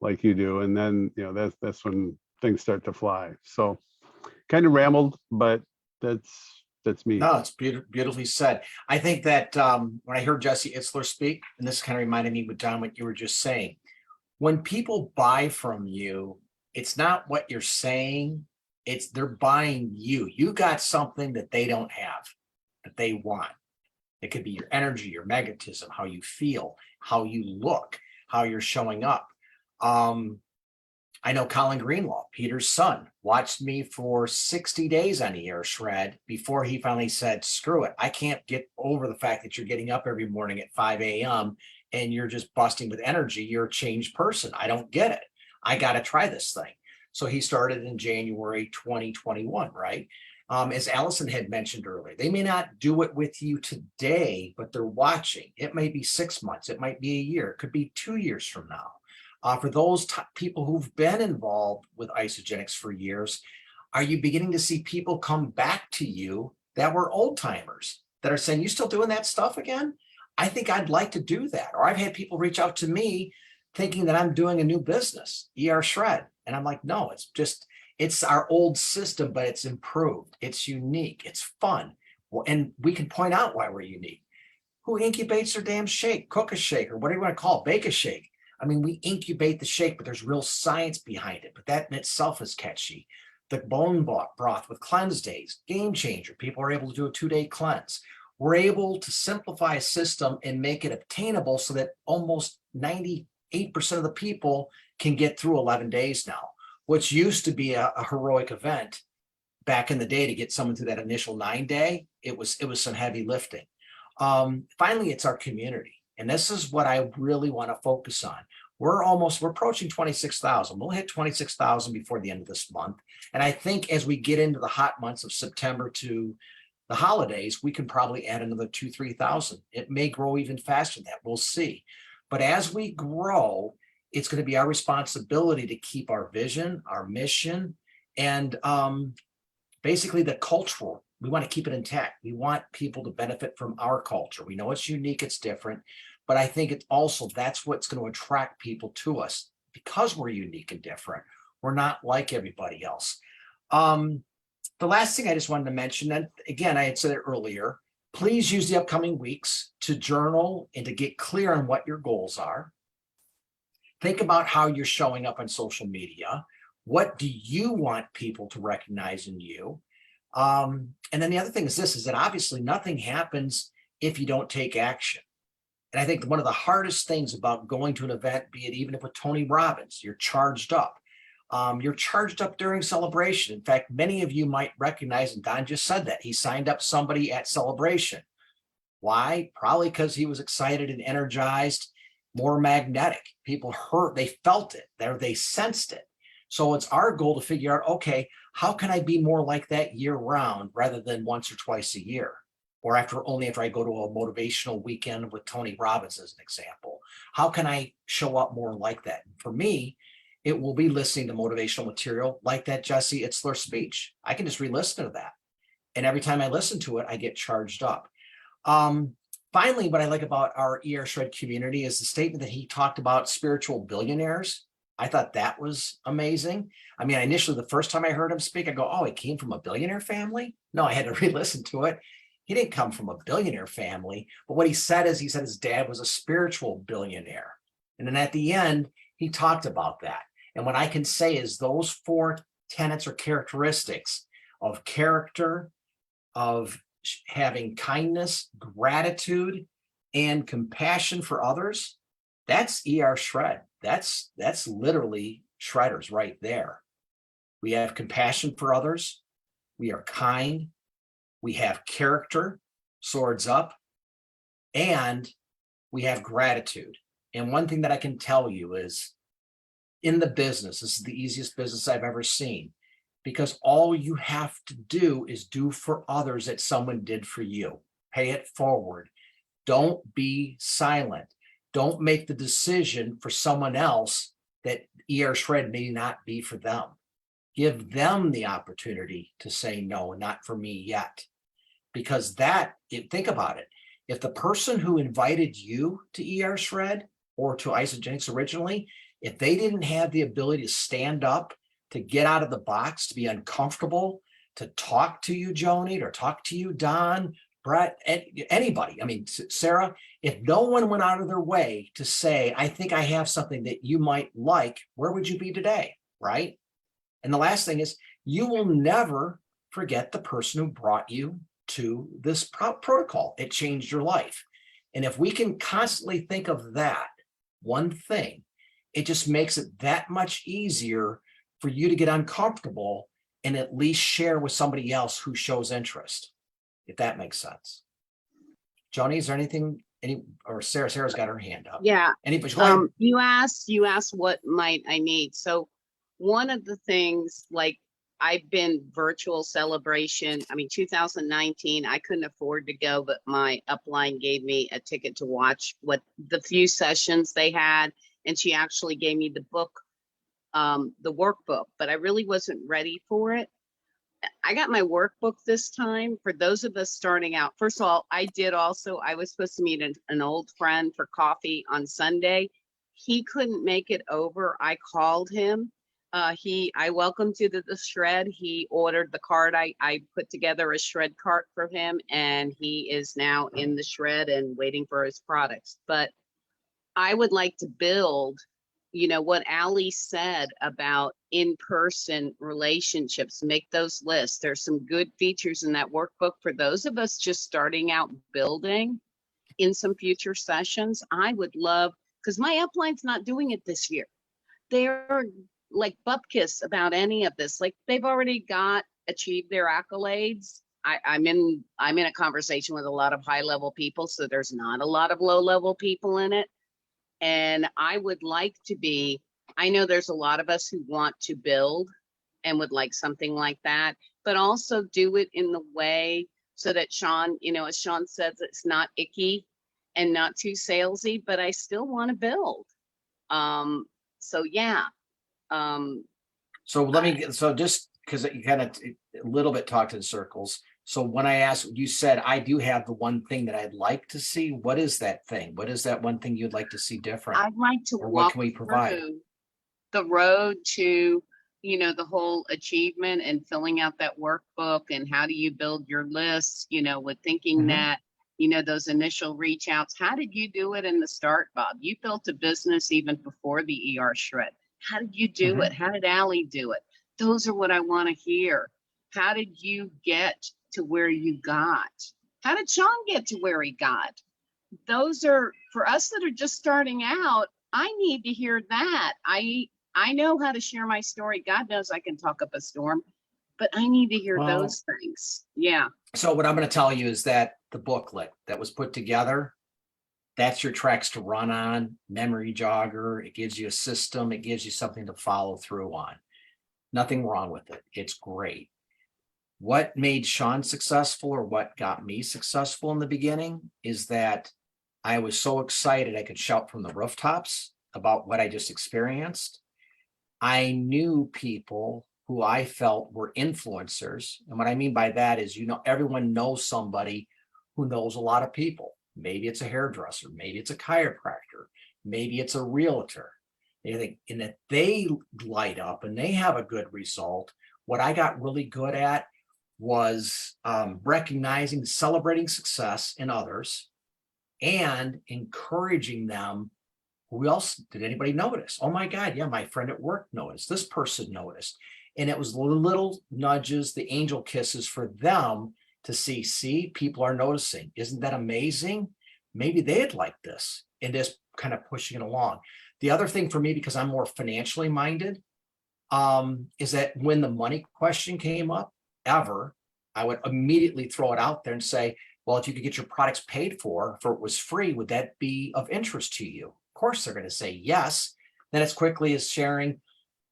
Speaker 5: like you do. And then, that's when things start to fly. So kind of rambled, but that's me.
Speaker 1: No, it's beautifully said. I think that when I heard Jesse Itzler speak, and this kind of reminded me with Don, what you were just saying, when people buy from you, it's not what you're saying, it's they're buying you. You got something that they don't have, that they want. It could be your energy, your magnetism, how you feel, how you look, how you're showing up. I know Colin Greenlaw, Peter's son, watched me for 60 days on ER shred before he finally said, screw it. I can't get over the fact that you're getting up every morning at 5 a.m. and you're just busting with energy. You're a changed person. I don't get it. I got to try this thing. So he started in January 2021, right? As Allison had mentioned earlier, they may not do it with you today, but they're watching. It may be 6 months. It might be a year. It could be 2 years from now. For those people who've been involved with Isagenix for years, are you beginning to see people come back to you that were old timers that are saying, you still doing that stuff again? I think I'd like to do that. Or I've had people reach out to me thinking that I'm doing a new business, ER shred. And I'm like, no, it's our old system, but it's improved. It's unique. It's fun. Well, and we can point out why we're unique. Who incubates their damn shake, cook a shake, or whatever you want to call it, bake a shake? I mean, we incubate the shake, but there's real science behind it. But that in itself is catchy. The bone broth with cleanse days, game changer. People are able to do a 2-day cleanse. We're able to simplify a system and make it obtainable so that almost 98% of the people can get through 11 days now, which used to be a heroic event back in the day to get someone through that initial 9-day. It was some heavy lifting. Finally, it's our community. And this is what I really want to focus on. We're approaching 26,000. We'll hit 26,000 before the end of this month. And I think as we get into the hot months of September to the holidays, we can probably add another 2,000-3,000. It may grow even faster than that. We'll see. But as we grow, it's going to be our responsibility to keep our vision, our mission, and basically the cultural. We want to keep it intact. We want people to benefit from our culture. We know it's unique, it's different, but I think it's also, that's what's going to attract people to us because we're unique and different. We're not like everybody else. The last thing I just wanted to mention, and again, I had said it earlier, please use the upcoming weeks to journal and to get clear on what your goals are. Think about how you're showing up on social media. What do you want people to recognize in you? And then the other thing is this, is that obviously nothing happens if you don't take action. And I think one of the hardest things about going to an event, be it even if with Tony Robbins, you're charged up. You're charged up during celebration. In fact, many of you might recognize, and Don just said that, he signed up somebody at celebration. Why? Probably because he was excited and energized, more magnetic. People heard, they felt it, they sensed it. So it's our goal to figure out, okay, how can I be more like that year round rather than once or twice a year? Or only after I go to a motivational weekend with Tony Robbins as an example. How can I show up more like that? For me, it will be listening to motivational material like that Jesse Itzler speech. I can just re-listen to that. And every time I listen to it, I get charged up. Finally, what I like about our ER Shred community is the statement that he talked about spiritual billionaires. I thought that was amazing. I mean, initially, the first time I heard him speak, I go, oh, he came from a billionaire family? No, I had to re-listen to it. He didn't come from a billionaire family. But what he said is, he said his dad was a spiritual billionaire. And then at the end, he talked about that. And what I can say is those 4 tenets or characteristics of character, of having kindness, gratitude, and compassion for others, that's ER Shred. That's literally shredders right there. We have compassion for others. We are kind. We have character, swords up, and we have gratitude. And one thing that I can tell you is, in the business, this is the easiest business I've ever seen, because all you have to do is do for others that someone did for you. Pay it forward. Don't be silent. Don't make the decision for someone else that ER Shred may not be for them. Give them the opportunity to say no, not for me yet. Because think about it. If the person who invited you to ER Shred or to Isagenix originally, if they didn't have the ability to stand up, to get out of the box, to be uncomfortable, to talk to you, Joni, or talk to you, Don, Brett, anybody. I mean, Sarah, if no one went out of their way to say, I think I have something that you might like, where would you be today, right? And the last thing is, you will never forget the person who brought you to this protocol. It changed your life. And if we can constantly think of that one thing, it just makes it that much easier for you to get uncomfortable and at least share with somebody else who shows interest, if that makes sense. Joni, is there anything, or Sarah's got her hand up.
Speaker 3: Yeah.
Speaker 1: Anybody? Go ahead.
Speaker 3: You asked what might I need. So one of the things, like, I've been virtual celebration. I mean, 2019, I couldn't afford to go, but my upline gave me a ticket to watch what the few sessions they had. And she actually gave me the book, the workbook, but I really wasn't ready for it. I got my workbook this time. For those of us starting out, first of all, I was supposed to meet an old friend for coffee on Sunday. He couldn't make it over. I called him. I welcomed you to the shred. He ordered the cart. I put together a shred cart for him, and he is now in the shred and waiting for his products. But I would like to build you know, what Ali said about in-person relationships, make those lists. There's some good features in that workbook for those of us just starting out building in some future sessions. I would love, because my upline's not doing it this year. They're like bupkis about any of this. Like they've already achieved their accolades. I'm in a conversation with a lot of high level people, so there's not a lot of low level people in it. And I would like to be, I know there's a lot of us who want to build and would like something like that, but also do it in the way so that Sean, you know, as Sean says, it's not icky and not too salesy, but I still want to build. So yeah.
Speaker 1: So let me get, so just because you kind of a little bit talked in circles. So when I asked, you said, I do have the one thing that I'd like to see. What is that thing? What is that one thing you'd like to see different?
Speaker 3: I'd like to
Speaker 1: Or what
Speaker 3: walk
Speaker 1: can we provide?
Speaker 3: through the road to, you know, the whole achievement and filling out that workbook and how do you build your lists, you know, with thinking
Speaker 1: Mhm.
Speaker 3: that, you know, those initial reach outs. How did you do it in the start, Bob? You built a business even before the ER shred. How did you do it? How did Allie do it? Those are what I want to hear. How did you get to where you got? How did Sean get to where he got? Those are, for us that are just starting out, I need to hear that. I know how to share my story. God knows I can talk up a storm, but I need to hear
Speaker 1: Well,
Speaker 3: those things. Yeah.
Speaker 1: So what I'm going to tell you is that the booklet that was put together, that's your tracks to run on, memory jogger. It gives you a system. It gives you something to follow through on. Nothing wrong with it. It's great. What made Sean successful, or what got me successful in the beginning, is that I was so excited I could shout from the rooftops about what I just experienced. I knew people who I felt were influencers. And what I mean by that is, you know, everyone knows somebody who knows a lot of people. Maybe it's a hairdresser, maybe it's a chiropractor, maybe it's a realtor. And that they light up and they have a good result. What I got really good at was recognizing, celebrating success in others and encouraging them. Who else did anybody notice? Oh my God, yeah, my friend at work noticed. This person noticed. And it was little nudges, the angel kisses for them to see, people are noticing. Isn't that amazing? Maybe they'd like this, and just kind of pushing it along. The other thing for me, because I'm more financially minded, is that when the money question came up, I would immediately throw it out there and say, well, if you could get your products paid for it was free, would that be of interest to you? Of course, they're going to say yes. Then as quickly as sharing,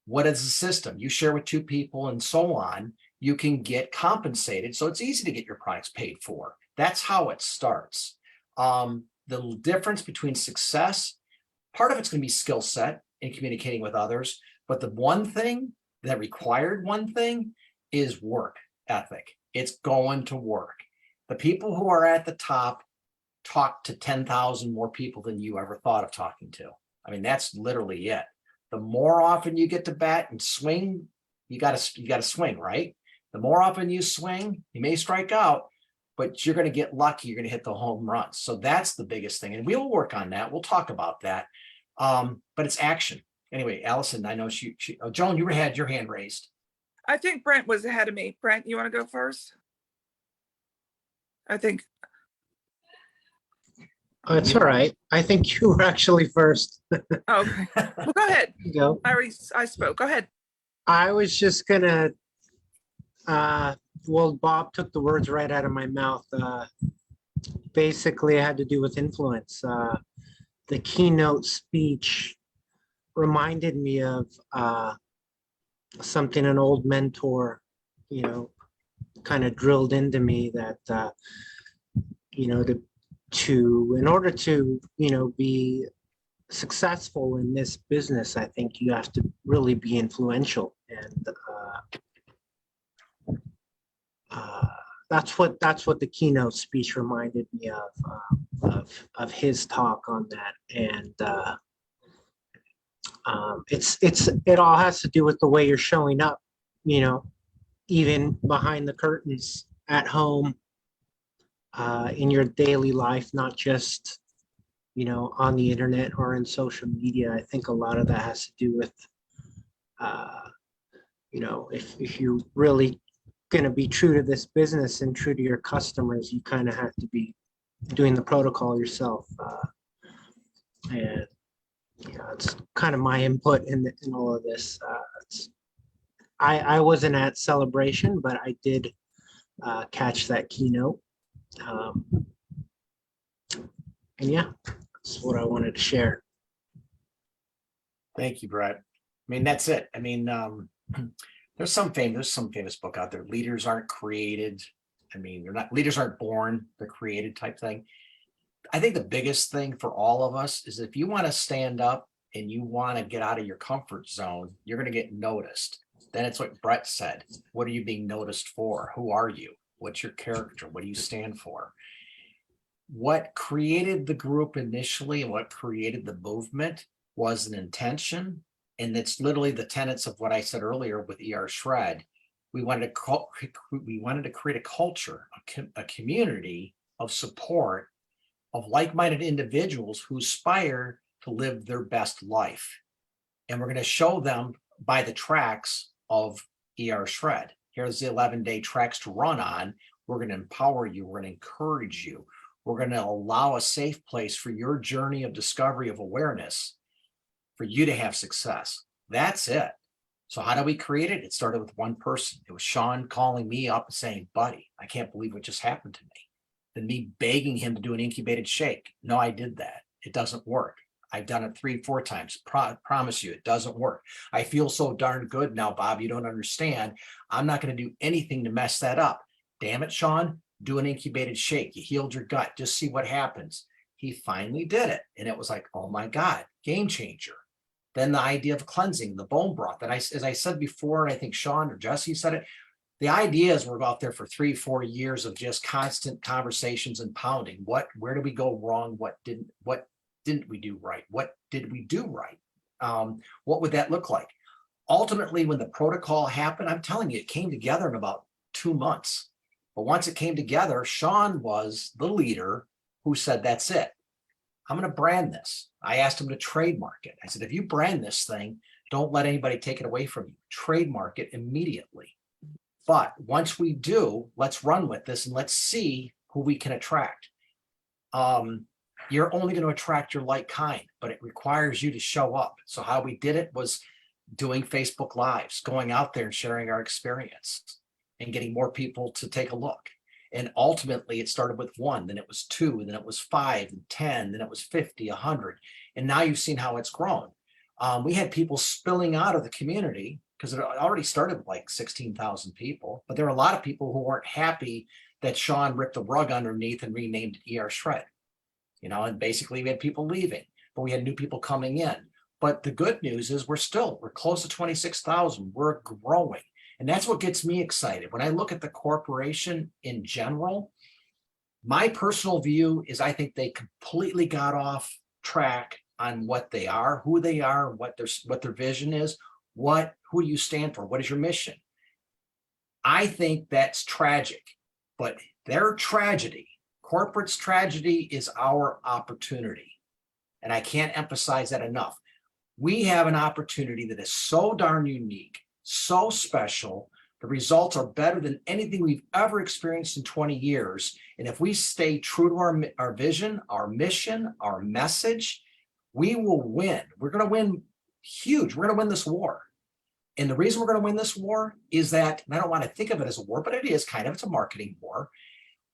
Speaker 1: what is the system? You share with two people and so on, you can get compensated. So it's easy to get your products paid for. That's how it starts. The difference between success, part of it's going to be skill set in communicating with others. But the one thing that required one thing is work ethic. It's going to work. The people who are at the top talk to 10,000 more people than you ever thought of talking to. I mean, that's literally it. The more often you get to bat and swing, you got to swing, right? The more often you swing, you may strike out, but you're going to get lucky. You're going to hit the home runs. So that's the biggest thing. And we'll work on that. We'll talk about that. But it's action. Anyway, Allison, I know Joan, you had your hand raised.
Speaker 4: I think Brent was ahead of me. Brent, you want to go first? I think.
Speaker 6: Oh, it's all right. I think you were actually first.
Speaker 4: Okay. Well, go ahead.
Speaker 6: You go.
Speaker 4: I spoke. Go ahead.
Speaker 6: I was just gonna, well, Bob took the words right out of my mouth. Basically, it had to do with influence. The keynote speech reminded me of something an old mentor, you know, kind of drilled into me that, you know, in order to, you know, be successful in this business, I think you have to really be influential. And that's what the keynote speech reminded me of his talk on that. And it all has to do with the way you're showing up, you know, even behind the curtains at home, in your daily life, not just on the internet or in social media. I think a lot of that has to do with, if you're really going to be true to this business and true to your customers, you kind of have to be doing the protocol yourself. And it's kind of my input in all of this. I wasn't at Celebration, but I did catch that keynote. And yeah, that's what I wanted to share.
Speaker 1: Thank you, Brett. I mean, that's it. I mean, there's some famous book out there. Leaders aren't created. I mean, leaders aren't born, they're created type thing. I think the biggest thing for all of us is if you want to stand up and you want to get out of your comfort zone, you're going to get noticed. Then it's what Brett said. What are you being noticed for? Who are you? What's your character? What do you stand for? What created the group initially and what created the movement was an intention. And it's literally the tenets of what I said earlier with ER Shred. We wanted to create a culture, a community of support of like-minded individuals who aspire to live their best life. And we're going to show them by the tracks of ER Shred. Here's the 11-day tracks to run on. We're going to empower you. We're going to encourage you. We're going to allow a safe place for your journey of discovery of awareness for you to have success. That's it. So how do we create it? It started with one person. It was Sean calling me up and saying, buddy, I can't believe what just happened to me. Then me begging him to do an incubated shake. No, I did that. It doesn't work. I've done it 3-4 times. Promise you, it doesn't work. I feel so darn good now, Bob. You don't understand. I'm not going to do anything to mess that up. Damn it, Sean. Do an incubated shake. You healed your gut. Just see what happens. He finally did it. And it was like, oh my God, game changer. Then the idea of cleansing, the bone broth. And as I said before, and I think Sean or Jesse said it, the ideas were out there for 3-4 years of just constant conversations and pounding. Where did we go wrong? What didn't we do right? What did we do right? What would that look like? Ultimately, when the protocol happened, I'm telling you, it came together in about 2 months. But once it came together, Sean was the leader who said, that's it. I'm going to brand this. I asked him to trademark it. I said, if you brand this thing, don't let anybody take it away from you. Trademark it immediately. But once we do, let's run with this and let's see who we can attract. You're only going to attract your like kind, but it requires you to show up. So how we did it was doing Facebook Lives, going out there and sharing our experience and getting more people to take a look. And ultimately it started with 1, then it was 2, then it was 5 and 10, then it was 50, 100. And now you've seen how it's grown. We had people spilling out of the community because it already started with like 16,000 people, but there were a lot of people who weren't happy that Sean ripped the rug underneath and renamed it ER Shred. And basically we had people leaving, but we had new people coming in. But the good news is we're close to 26,000. We're growing. And that's what gets me excited. When I look at the corporation in general, my personal view is I think they completely got off track on what they are, who they are, what their vision is, who do you stand for? What is your mission? I think that's tragic, but their tragedy, corporate's tragedy, is our opportunity. And I can't emphasize that enough. We have an opportunity that is so darn unique, so special. The results are better than anything we've ever experienced in 20 years. And if we stay true to our vision, our mission, our message, we will win. We're going to win huge. We're going to win this war. And the reason we're going to win this war is that, and I don't want to think of it as a war, but it is kind of, it's a marketing war.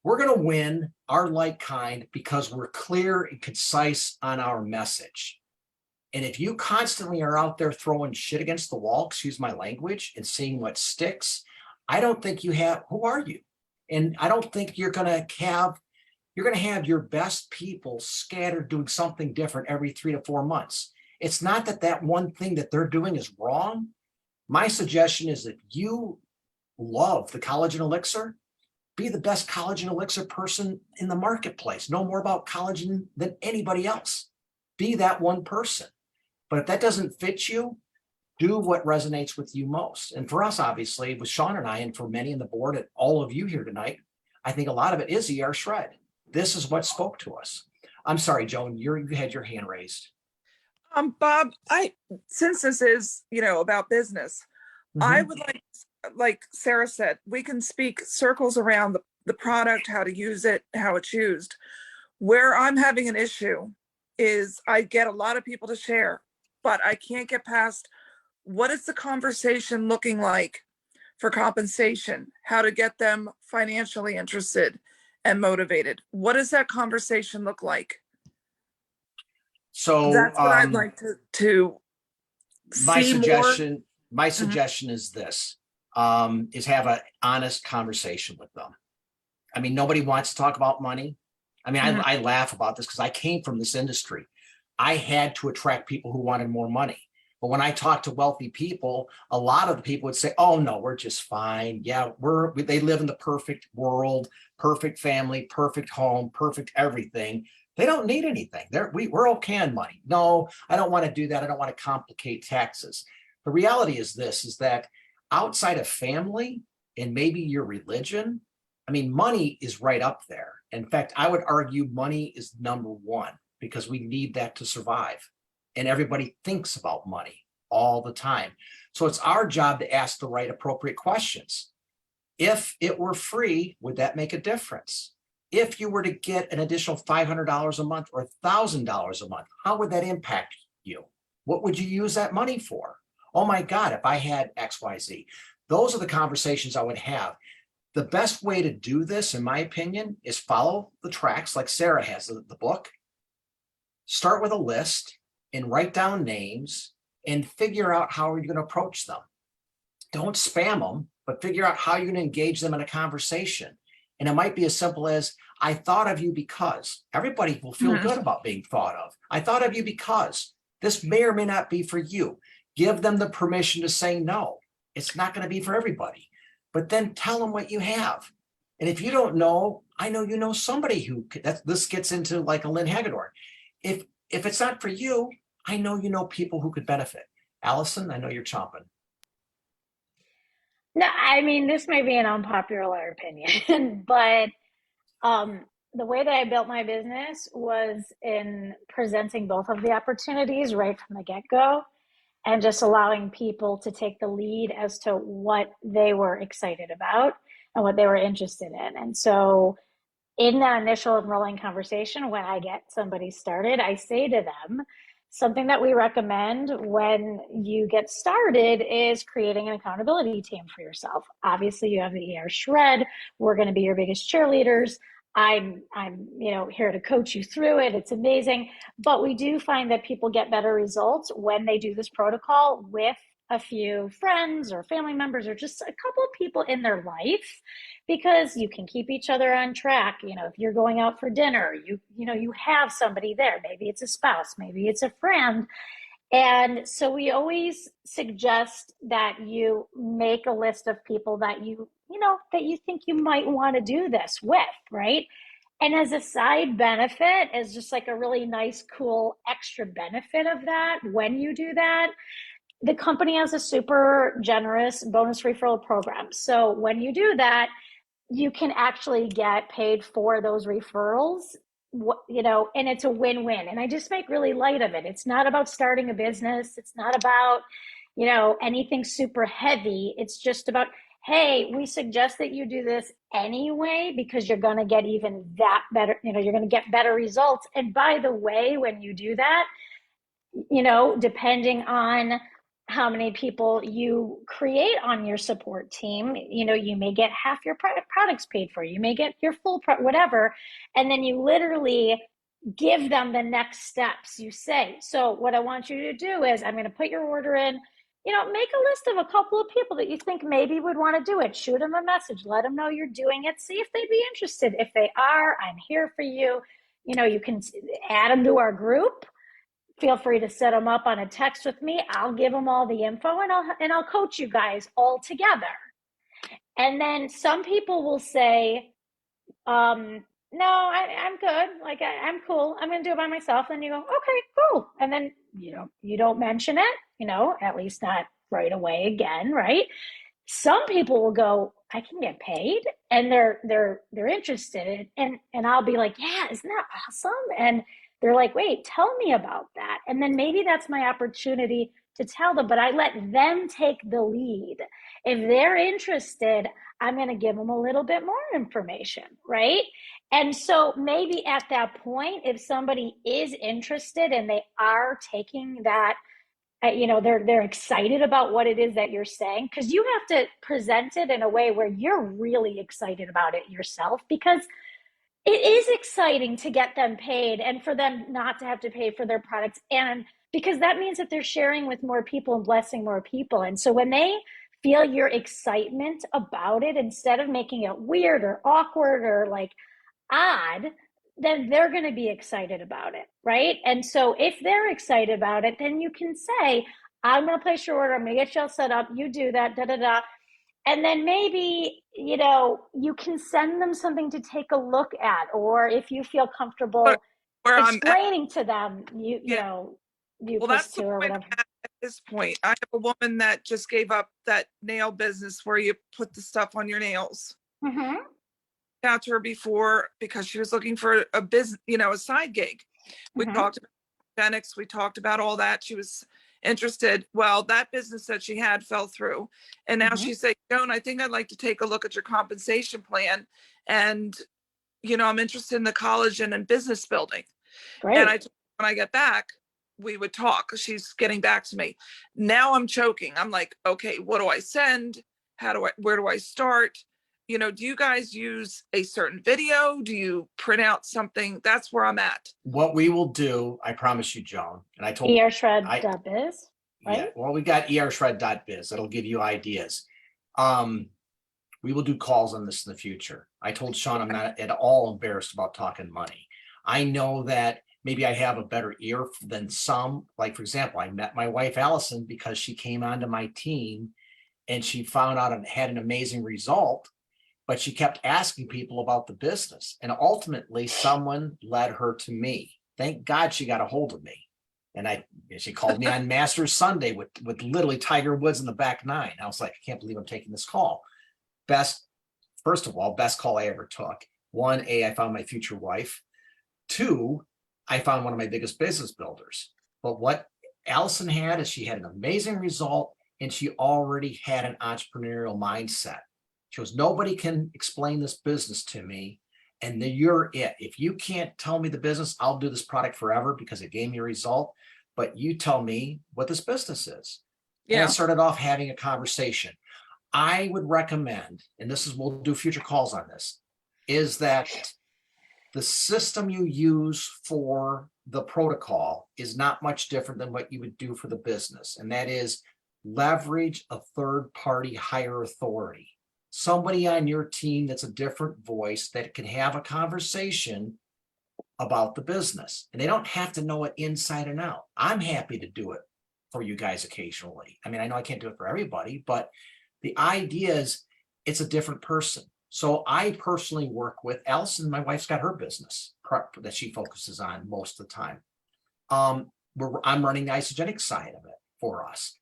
Speaker 1: We're going to win our like kind because we're clear and concise on our message. And if you constantly are out there throwing shit against the wall, excuse my language, and seeing what sticks, I don't think who are you? And I don't think you're going to have your best people scattered doing something different every 3 to 4 months. It's not that one thing that they're doing is wrong. My suggestion is that you love the collagen elixir, be the best collagen elixir person in the marketplace. Know more about collagen than anybody else. Be that one person. But if that doesn't fit you, do what resonates with you most. And for us, obviously, with Sean and I, and for many on the board and all of you here tonight, I think a lot of it is ER Shred. This is what spoke to us. I'm sorry, Joan, you had your hand raised.
Speaker 4: Bob, since this is, about business, I would like Sarah said, we can speak circles around the product, how to use it, how it's used. Where I'm having an issue is I get a lot of people to share, but I can't get past what is the conversation looking like for compensation, how to get them financially interested and motivated. What does that conversation look like?
Speaker 1: So
Speaker 4: That's what I'd like to
Speaker 1: my
Speaker 4: see more.
Speaker 1: suggestion, my suggestion is this, is have an honest conversation with them. I mean, nobody wants to talk about money. I mean, I laugh about this because I came from this industry. I had to attract people who wanted more money. But when I talk to wealthy people, a lot of the people would say, oh no, we're just fine. Yeah, they live in the perfect world, perfect family, perfect home, perfect everything. They don't need anything. We're okay on money. No, I don't want to do that. I don't want to complicate taxes. The reality is this, is that outside of family and maybe your religion, I mean, money is right up there. In fact, I would argue money is number one because we need that to survive. And everybody thinks about money all the time. So it's our job to ask the right appropriate questions. If it were free, would that make a difference? If you were to get an additional $500 a month or $1,000 a month, how would that impact you? What would you use that money for? Oh my God, if I had XYZ. Those are the conversations I would have. The best way to do this, in my opinion, is follow the tracks like Sarah has, the book. Start with a list and write down names and figure out how you're going to approach them. Don't spam them, but figure out how you're going to engage them in a conversation. And it might be as simple as, I thought of you because. Everybody will feel good about being thought of. I thought of you because this may or may not be for you. Give them the permission to say no. It's not going to be for everybody. But then tell them what you have. And if you don't know, I know you know somebody who, this gets into like a Lynn Hagedorn. If it's not for you, I know you know people who could benefit. Allison, I know you're chomping.
Speaker 2: No, I mean, this may be an unpopular opinion, but the way that I built my business was in presenting both of the opportunities right from the get-go and just allowing people to take the lead as to what they were excited about and what they were interested in. And so in that initial enrolling conversation, when I get somebody started, I say to them, something that we recommend when you get started is creating an accountability team for yourself. Obviously, you have the ER Shred. We're going to be your biggest cheerleaders. I'm here to coach you through it. It's amazing. But we do find that people get better results when they do this protocol with a few friends or family members or just a couple of people in their life, because you can keep each other on track. If you're going out for dinner, you have somebody there. Maybe it's a spouse, maybe it's a friend. And so we always suggest that you make a list of people that you think you might want to do this with, right? And as a side benefit, as just like a really nice, cool extra benefit of that, when you do that, the company has a super generous bonus referral program. So when you do that, you can actually get paid for those referrals, and it's a win-win. And I just make really light of it. It's not about starting a business. It's not about, anything super heavy. It's just about, hey, we suggest that you do this anyway, because you're going to get even that better, you're going to get better results. And by the way, when you do that, depending on how many people you create on your support team, you may get half your products paid for, you may get your full whatever, and then you literally give them the next steps. You say, so what I want you to do is, I'm going to put your order in, make a list of a couple of people that you think maybe would want to do it. Shoot them a message, let them know you're doing it, see if they'd be interested. If they are, I'm here for you. You can add them to our group. Feel free to set them up on a text with me. I'll give them all the info and I'll coach you guys all together. And then some people will say, no, I'm good. Like I'm cool. I'm going to do it by myself. And you go, okay, cool. And then, you don't mention it, at least not right away again. Right. some people will go, I can get paid, and they're interested, and I'll be like, yeah, isn't that awesome? And they're like, wait, tell me about that. And then maybe that's my opportunity to tell them, but I let them take the lead. If they're interested, I'm going to give them a little bit more information, right? And so maybe at that point, if somebody is interested and they are taking that, they're excited about what it is that you're saying, because you have to present it in a way where you're really excited about it yourself, because it is exciting to get them paid and for them not to have to pay for their products. And because that means that they're sharing with more people and blessing more people. And so when they feel your excitement about it, instead of making it weird or awkward or like odd, then they're going to be excited about it, right? And so if they're excited about it, then you can say, I'm going to place your order. I'm going to get you all set up. You do that, da da da. And then maybe, you can send them something to take a look at, or if you feel comfortable
Speaker 4: Where I'm at,
Speaker 2: explaining to them,
Speaker 4: Yeah.
Speaker 2: Mucus
Speaker 4: that's
Speaker 2: to
Speaker 4: the
Speaker 2: or
Speaker 4: point
Speaker 2: whatever.
Speaker 4: at this point. I have a woman that just gave up that nail business where you put the stuff on your nails.
Speaker 2: Mm-hmm.
Speaker 4: Out to her before because she was looking for a business, a side gig. We
Speaker 2: Mhm.
Speaker 4: talked about Isagenix, we talked about all that. She was interested. Well, that business that she had fell through. And now
Speaker 2: Mhm.
Speaker 4: she said, Joan, I think I'd like to take a look at your compensation plan. And, I'm interested in the college and in business building.
Speaker 2: Great.
Speaker 4: And when I get back, we would talk. She's getting back to me. Now I'm choking. I'm like, okay, what do I send? Where do I start? Do you guys use a certain video? Do you print out something? That's where I'm at.
Speaker 1: What we will do, I promise you, Joan, and I told
Speaker 2: ERshred.biz, right?
Speaker 1: yeah, well, we got ershred.biz. That'll give you ideas. We will do calls on this in the future. I told Sean I'm not at all embarrassed about talking money. I know that maybe I have a better ear than some. Like, for example, I met my wife, Allison, because she came onto my team and she found out and had an amazing result, but she kept asking people about the business. And ultimately, someone led her to me. Thank God she got a hold of me. And she called me on Masters Sunday with literally Tiger Woods in the back nine. I was like, I can't believe I'm taking this call. First of all, best call I ever took. One, I found my future wife. Two, I found one of my biggest business builders. But what Allison had is she had an amazing result and she already had an entrepreneurial mindset. She goes, nobody can explain this business to me. And then you're it. If you can't tell me the business, I'll do this product forever because it gave me a result. But you tell me what this business is. And I started off having a conversation. I would recommend, and we'll do future calls on this, is that the system you use for the protocol is not much different than what you would do for the business. And that is leverage a third-party higher authority. Somebody on your team that's a different voice that can have a conversation about the business. And they don't have to know it inside and out. I'm happy to do it for you guys occasionally. I mean, I know I can't do it for everybody, but the idea is it's a different person. So I personally work with Allison. My wife's got her business that she focuses on most of the time. I'm running the Isagenix side of it for us.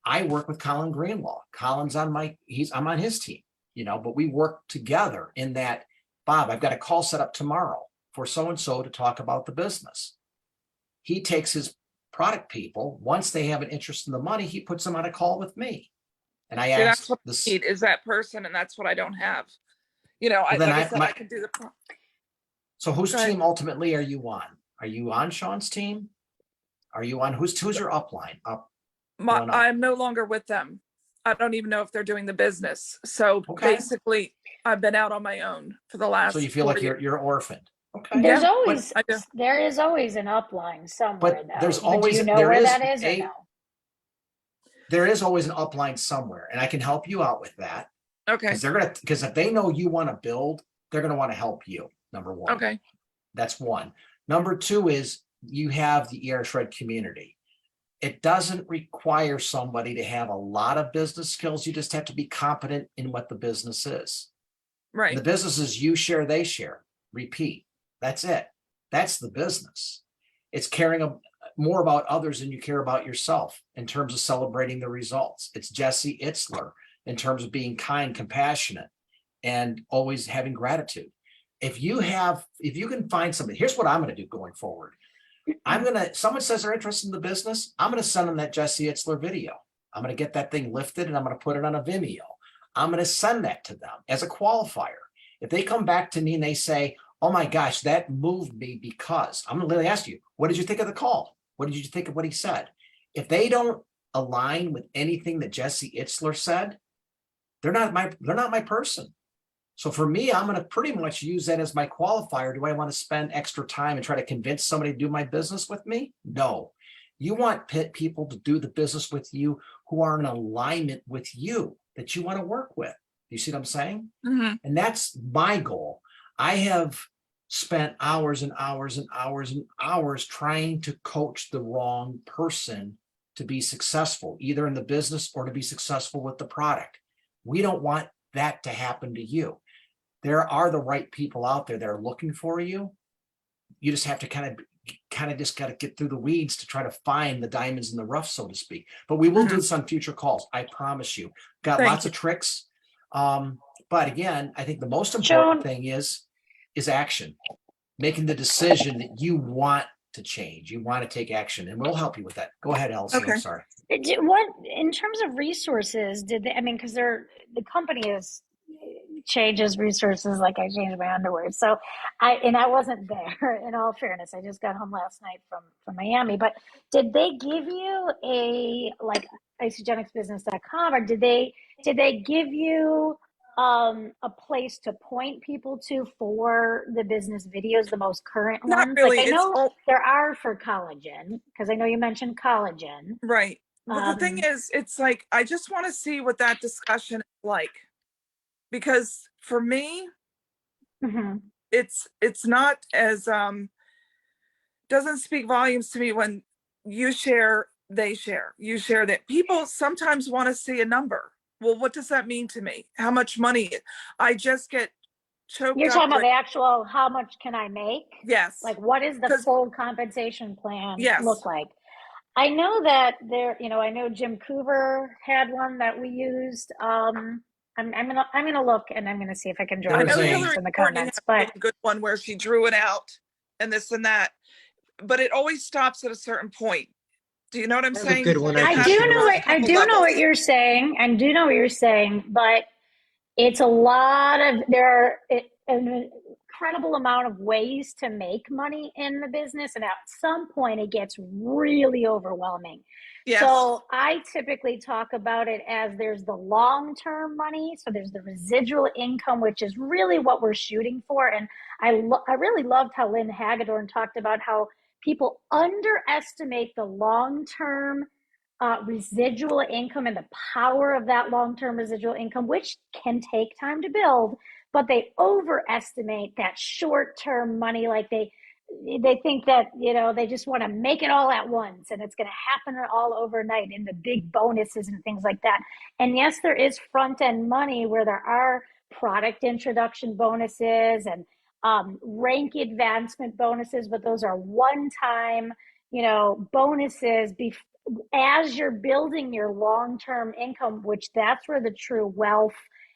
Speaker 1: I work with Colin Greenlaw. Colin's I'm on his team, but we work together in that, Bob, I've got a call set up tomorrow for so-and-so to talk about the business. He takes his product people. Once they have an interest in the money, he puts them on a call with me. And I asked,
Speaker 4: that's what I need is that person, and that's what I don't have. I can do the.
Speaker 1: So whose team ultimately are you on? Are you on Sean's team? Are you on who's your upline?
Speaker 4: I'm no longer with them. I don't even know if they're doing the business. So basically, I've been out on my own for the last.
Speaker 1: So you feel like you're orphaned.
Speaker 2: Okay. There is always an upline somewhere.
Speaker 1: But there's
Speaker 2: always.
Speaker 1: Do you
Speaker 2: know where that is or no?
Speaker 1: There is always an upline somewhere, and I can help you out with that.
Speaker 4: Okay.
Speaker 1: Because if they know you want to build, they're gonna want to help you. Number one.
Speaker 4: Okay.
Speaker 1: That's one. Number two is you have the ERshred community. It doesn't require somebody to have a lot of business skills. You just have to be competent in what the business is.
Speaker 4: Right.
Speaker 1: The business is you share, they share, repeat. That's it. That's the business. It's caring more about others than you care about yourself in terms of celebrating the results. It's Jesse Itzler. in terms of being kind, compassionate, and always having gratitude. If you can find somebody, here's what I'm going to do going forward. Someone says they're interested in the business, I'm going to send them that Jesse Itzler video. I'm going to get that thing lifted and I'm going to put it on a Vimeo. I'm going to send that to them as a qualifier. If they come back to me and they say, oh my gosh, that moved me because, I'm going to literally ask you, what did you think of the call? What did you think of what he said? If they don't align with anything that Jesse Itzler said, they're not my person. So for me, I'm going to pretty much use that as my qualifier. Do I want to spend extra time and try to convince somebody to do my business with me? No. You want people to do the business with you who are in alignment with you, that you want to work with. You see what I'm saying?
Speaker 4: Mm-hmm.
Speaker 1: And that's my goal. I have spent hours and hours and hours and hours trying to coach the wrong person to be successful, either in the business or to be successful with the product. We don't want that to happen to you. There are the right people out there that are looking for you. You just have to kind of just got to get through the weeds to try to find the diamonds in the rough, so to speak. But we will do this on future calls. I promise you. Got
Speaker 4: Thank
Speaker 1: lots
Speaker 4: you.
Speaker 1: of tricks. But again, I think the most important thing is action, making the decision that you want to change. You want to take action, and we'll help you with that. Go ahead, Elsie.
Speaker 4: Okay.
Speaker 1: I'm sorry.
Speaker 2: What, in terms of resources, because the company changes resources like I change my underwear. So I wasn't there, in all fairness. I just got home last night from Miami. But did they give you a isagenixbusiness.com, or did they give you a place to point people to for the business videos, the most current
Speaker 4: Not
Speaker 2: ones?
Speaker 4: really.
Speaker 2: Like I
Speaker 4: It's
Speaker 2: know
Speaker 4: all
Speaker 2: there are for collagen, because I know you mentioned collagen.
Speaker 4: right. Well, the thing is, it's like, I just want to see what that discussion is like, because for me,
Speaker 2: Mm-hmm.
Speaker 4: it's not as, doesn't speak volumes to me when you share, they share, you share. That people sometimes want to see a number. Well, what does that mean to me? How much money? I just get choked
Speaker 2: You're
Speaker 4: up
Speaker 2: talking about
Speaker 4: with,
Speaker 2: the actual, how much can I make?
Speaker 4: yes,
Speaker 2: Like, what is the
Speaker 4: 'cause-
Speaker 2: full compensation plan
Speaker 4: yes,
Speaker 2: look like? I know that I know Jim Coover had one that we used. I'm gonna look, and I'm gonna see if I can draw
Speaker 4: I
Speaker 1: There's
Speaker 4: know
Speaker 2: the
Speaker 1: a-
Speaker 2: names
Speaker 4: Hillary
Speaker 2: in the
Speaker 4: Courtney
Speaker 2: comments.
Speaker 4: had a
Speaker 2: But
Speaker 4: really good one where she drew it out and this and that, but it always stops at a certain point. Do you know what I'm
Speaker 6: I have a
Speaker 4: saying?
Speaker 6: good one I
Speaker 4: It
Speaker 2: I
Speaker 6: can
Speaker 4: has
Speaker 2: do
Speaker 4: to
Speaker 6: share.
Speaker 2: know
Speaker 4: go
Speaker 2: what
Speaker 4: a couple levels.
Speaker 2: you're saying. I do know what you're saying, but it's a lot of an incredible amount of ways to make money in the business, and at some point it gets really overwhelming.
Speaker 4: Yes.
Speaker 2: So I typically talk about it as there's the long-term money, so there's the residual income, which is really what we're shooting for. And I really loved how Lynn Hagedorn talked about how people underestimate the long-term residual income and the power of that long-term residual income, which can take time to build, but they overestimate that short-term money. Like they think that they just want to make it all at once and it's going to happen all overnight in the big bonuses and things like that. And yes, there is front-end money where there are product introduction bonuses and rank advancement bonuses, but those are one-time bonuses as you're building your long-term income, which that's where the true wealth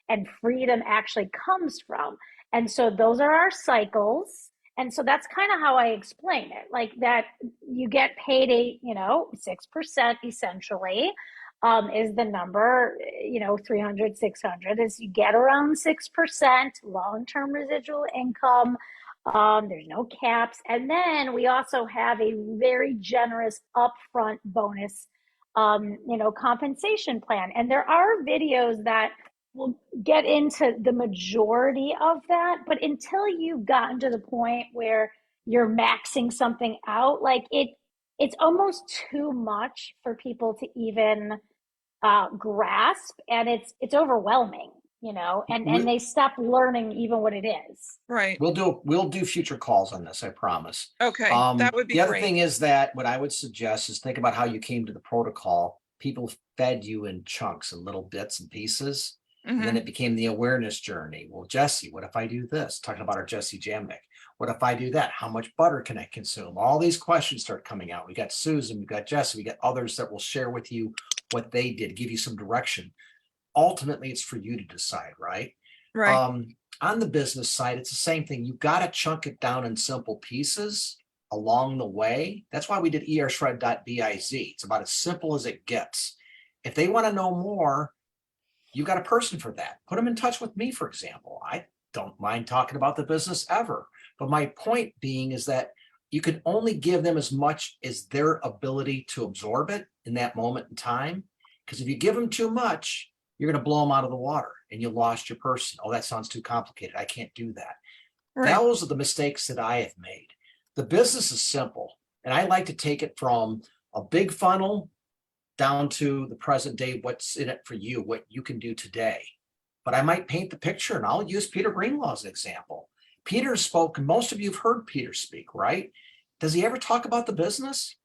Speaker 2: and freedom actually comes from. And so those are our cycles. And so that's kind of how I explain it, like that you get paid 6% essentially is the number, 300, 600 is you get around 6% long-term residual income. There's no caps. And then we also have a very generous upfront bonus, compensation plan. And there are videos that will get into the majority of that. But until you've gotten to the point where you're maxing something out, like it's almost too much for people to even grasp, and it's overwhelming, and they stop learning even what it is.
Speaker 4: Right.
Speaker 1: We'll do future calls on this, I promise.
Speaker 4: Okay. That would be
Speaker 1: The other
Speaker 4: great.
Speaker 1: thing is that what I would suggest is think about how you came to the protocol. People fed you in chunks and little bits and pieces. And then
Speaker 4: Mhm.
Speaker 1: it became the awareness journey. Well, Jesse, what if I do this? Talking about our Jesse Jamnick. What if I do that? How much butter can I consume? All these questions start coming out. We got Susan, we got Jesse, we got others that will share with you what they did, give you some direction. ultimately it's for you to decide, right?
Speaker 4: Right.
Speaker 1: On the business side, it's the same thing. You got to chunk it down in simple pieces along the way. That's why we did ershred.biz. It's about as simple as it gets. If they want to know more, you got a person for that. Put them in touch with me, for example. I don't mind talking about the business ever. But my point being is that you can only give them as much as their ability to absorb it in that moment in time. Because if you give them too much, you're going to blow them out of the water and you lost your person. Oh, that sounds too complicated. I can't do that.
Speaker 4: Right.
Speaker 1: Those are the mistakes that I have made. The business is simple. And I like to take it from a big funnel down to the present day, what's in it for you, what you can do today. But I might paint the picture, and I'll use Peter Greenlaw as an example. Peter spoke, and most of you have heard Peter speak, right? Does he ever talk about the business?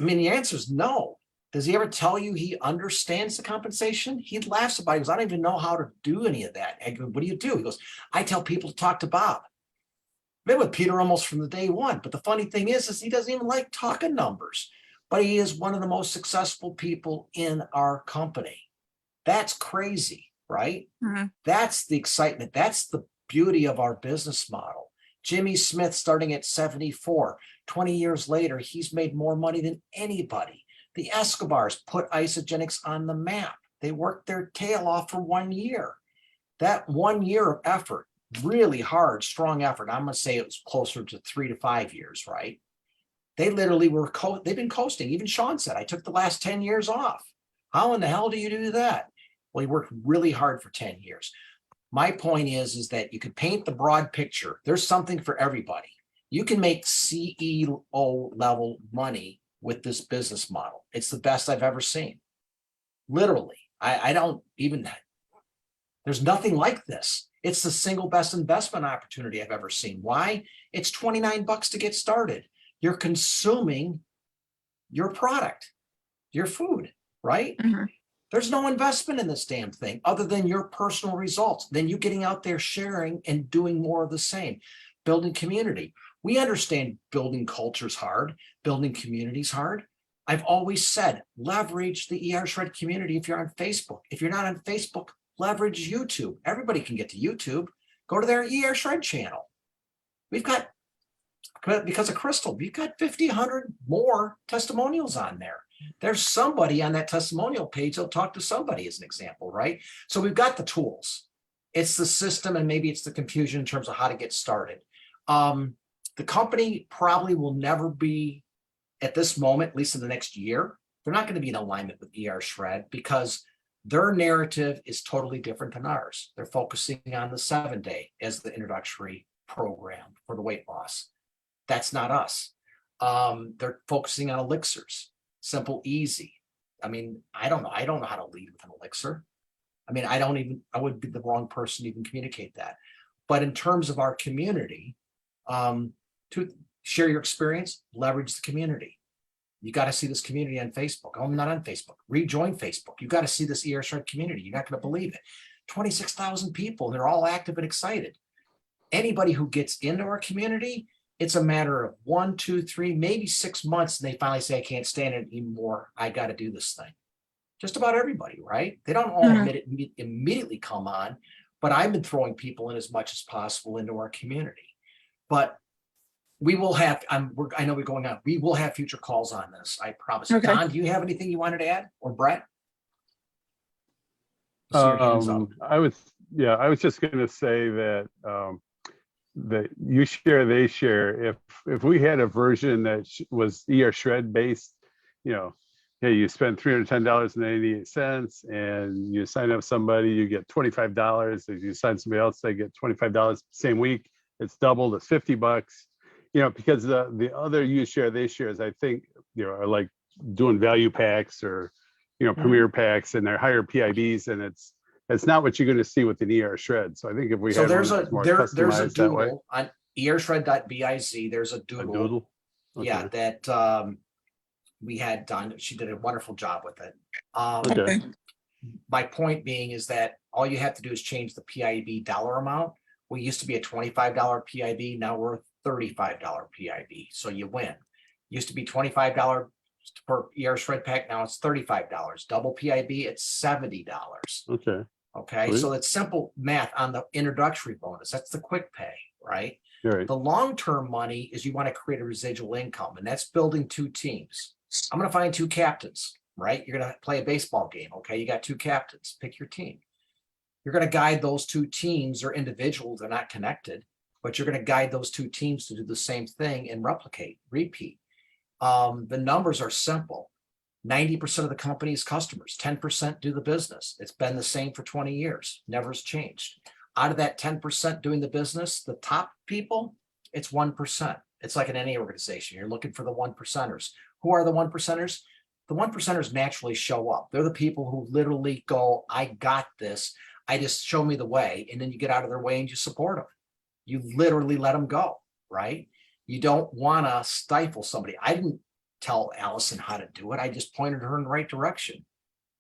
Speaker 1: I mean, the answer is no. Does he ever tell you he understands the compensation? He laughs about it. He goes, I don't even know how to do any of that. I go, what do you do? He goes, I tell people to talk to Bob. I've been with Peter almost from the day one. But the funny thing is he doesn't even like talking numbers. But he is one of the most successful people in our company. That's crazy, right?
Speaker 4: Mhm.
Speaker 1: That's the excitement. That's the beauty of our business model. Jimmy Smith starting at 74, 20 years later, he's made more money than anybody. The Escobars put Isagenix on the map. They worked their tail off for 1 year. That 1 year of effort, really hard, strong effort. I'm going to say it was closer to 3 to 5 years, right? They literally were, they've been coasting. Even Sean said, I took the last 10 years off. How in the hell do you do that? Well, he worked really hard for 10 years. My point is that you can paint the broad picture. There's something for everybody. You can make CEO level money with this business model. It's the best I've ever seen. Literally, I don't even, there's nothing like this. It's the single best investment opportunity I've ever seen. Why? It's $29 to get started. You're consuming your product, your food, right?
Speaker 4: Mhm.
Speaker 1: There's no investment in this damn thing other than your personal results. Then you getting out there sharing and doing more of the same, building community. We understand building culture's hard, building community's hard. I've always said, leverage the ER Shred community if you're on Facebook. If you're not on Facebook, leverage YouTube. Everybody can get to YouTube. Go to their ER Shred channel. We've got, because of Crystal, we've got 50, 100 more testimonials on there. There's somebody on that testimonial page that'll talk to somebody as an example, right? So we've got the tools. It's the system, and maybe it's the confusion in terms of how to get started. The company probably will never be, at this moment, at least in the next year, they're not going to be in alignment with ER Shred because their narrative is totally different than ours. They're focusing on the 7-day as the introductory program for the weight loss. That's not us. They're focusing on elixirs, simple, easy. I mean, I don't know. I don't know how to lead with an elixir. I mean, I would be the wrong person to even communicate that. But in terms of our community, to share your experience, leverage the community. You got to see this community on Facebook. Oh, I'm not on Facebook. Rejoin Facebook. You got to see this ER Shred community. You're not going to believe it. 26,000 people. They're all active and excited. Anybody who gets into our community, it's a matter of 1, 2, 3, maybe 6 months, and they finally say, I can't stand it anymore. I got to do this thing. Just about everybody, right? They don't all immediately come on, but I've been throwing people in as much as possible into our community. But we will have, I know we're going on, we will have future calls on this, I promise.
Speaker 4: Okay.
Speaker 1: Don, do you have anything you wanted to add? Or Brett? I see your hands up.
Speaker 5: I was just going to say that that you share, they share. If we had a version that was ER Shred based, hey, you spend $310.88 and you sign up somebody, you get $25. If you sign somebody else, they get $25 same week. It's doubled, it's $50. Because the other you share, they shares, I think, are like doing value packs or premier packs, and they're higher PIBs, and it's not what you're going to see with an ER Shred. So I think if we had
Speaker 1: there's
Speaker 5: one
Speaker 1: a
Speaker 5: that's more
Speaker 1: there's a
Speaker 5: customized that way.
Speaker 1: doodle on ershred.biz. There's a
Speaker 5: A
Speaker 1: doodle.
Speaker 5: doodle? Okay.
Speaker 1: Yeah, that we had done. She did a wonderful job with it.
Speaker 5: Okay.
Speaker 1: My point being is that all you have to do is change the PIB dollar amount. We used to be a $25 PIB. Now we're a $35 PIB. So you win. Used to be $25 For ER shred pack now it's $35. Double PIB, it's $70.
Speaker 5: Okay.
Speaker 1: Okay,
Speaker 5: Sweet.
Speaker 1: so it's simple math on the introductory bonus. That's the quick pay, right?
Speaker 5: All right.
Speaker 1: The long-term money is you want to create a residual income, and that's building two teams. I'm going to find two captains, right? You're going to play a baseball game. Okay, you got two captains. Pick your team. You're going to guide those two teams, or individuals, they're not connected, but you're going to guide those two teams to do the same thing and repeat. The numbers are simple. 90% of the company's customers, 10% do the business. It's been the same for 20 years, never has changed. Out of that 10% doing the business, the top people, it's 1%. It's like in any organization, you're looking for the 1%ers. Who are the 1%ers? The 1%ers naturally show up. They're the people who literally go, I got this. I just show me the way. And then you get out of their way and you support them. You literally let them go, right? You don't want to stifle somebody. I didn't tell Allison how to do it. I just pointed her in the right direction.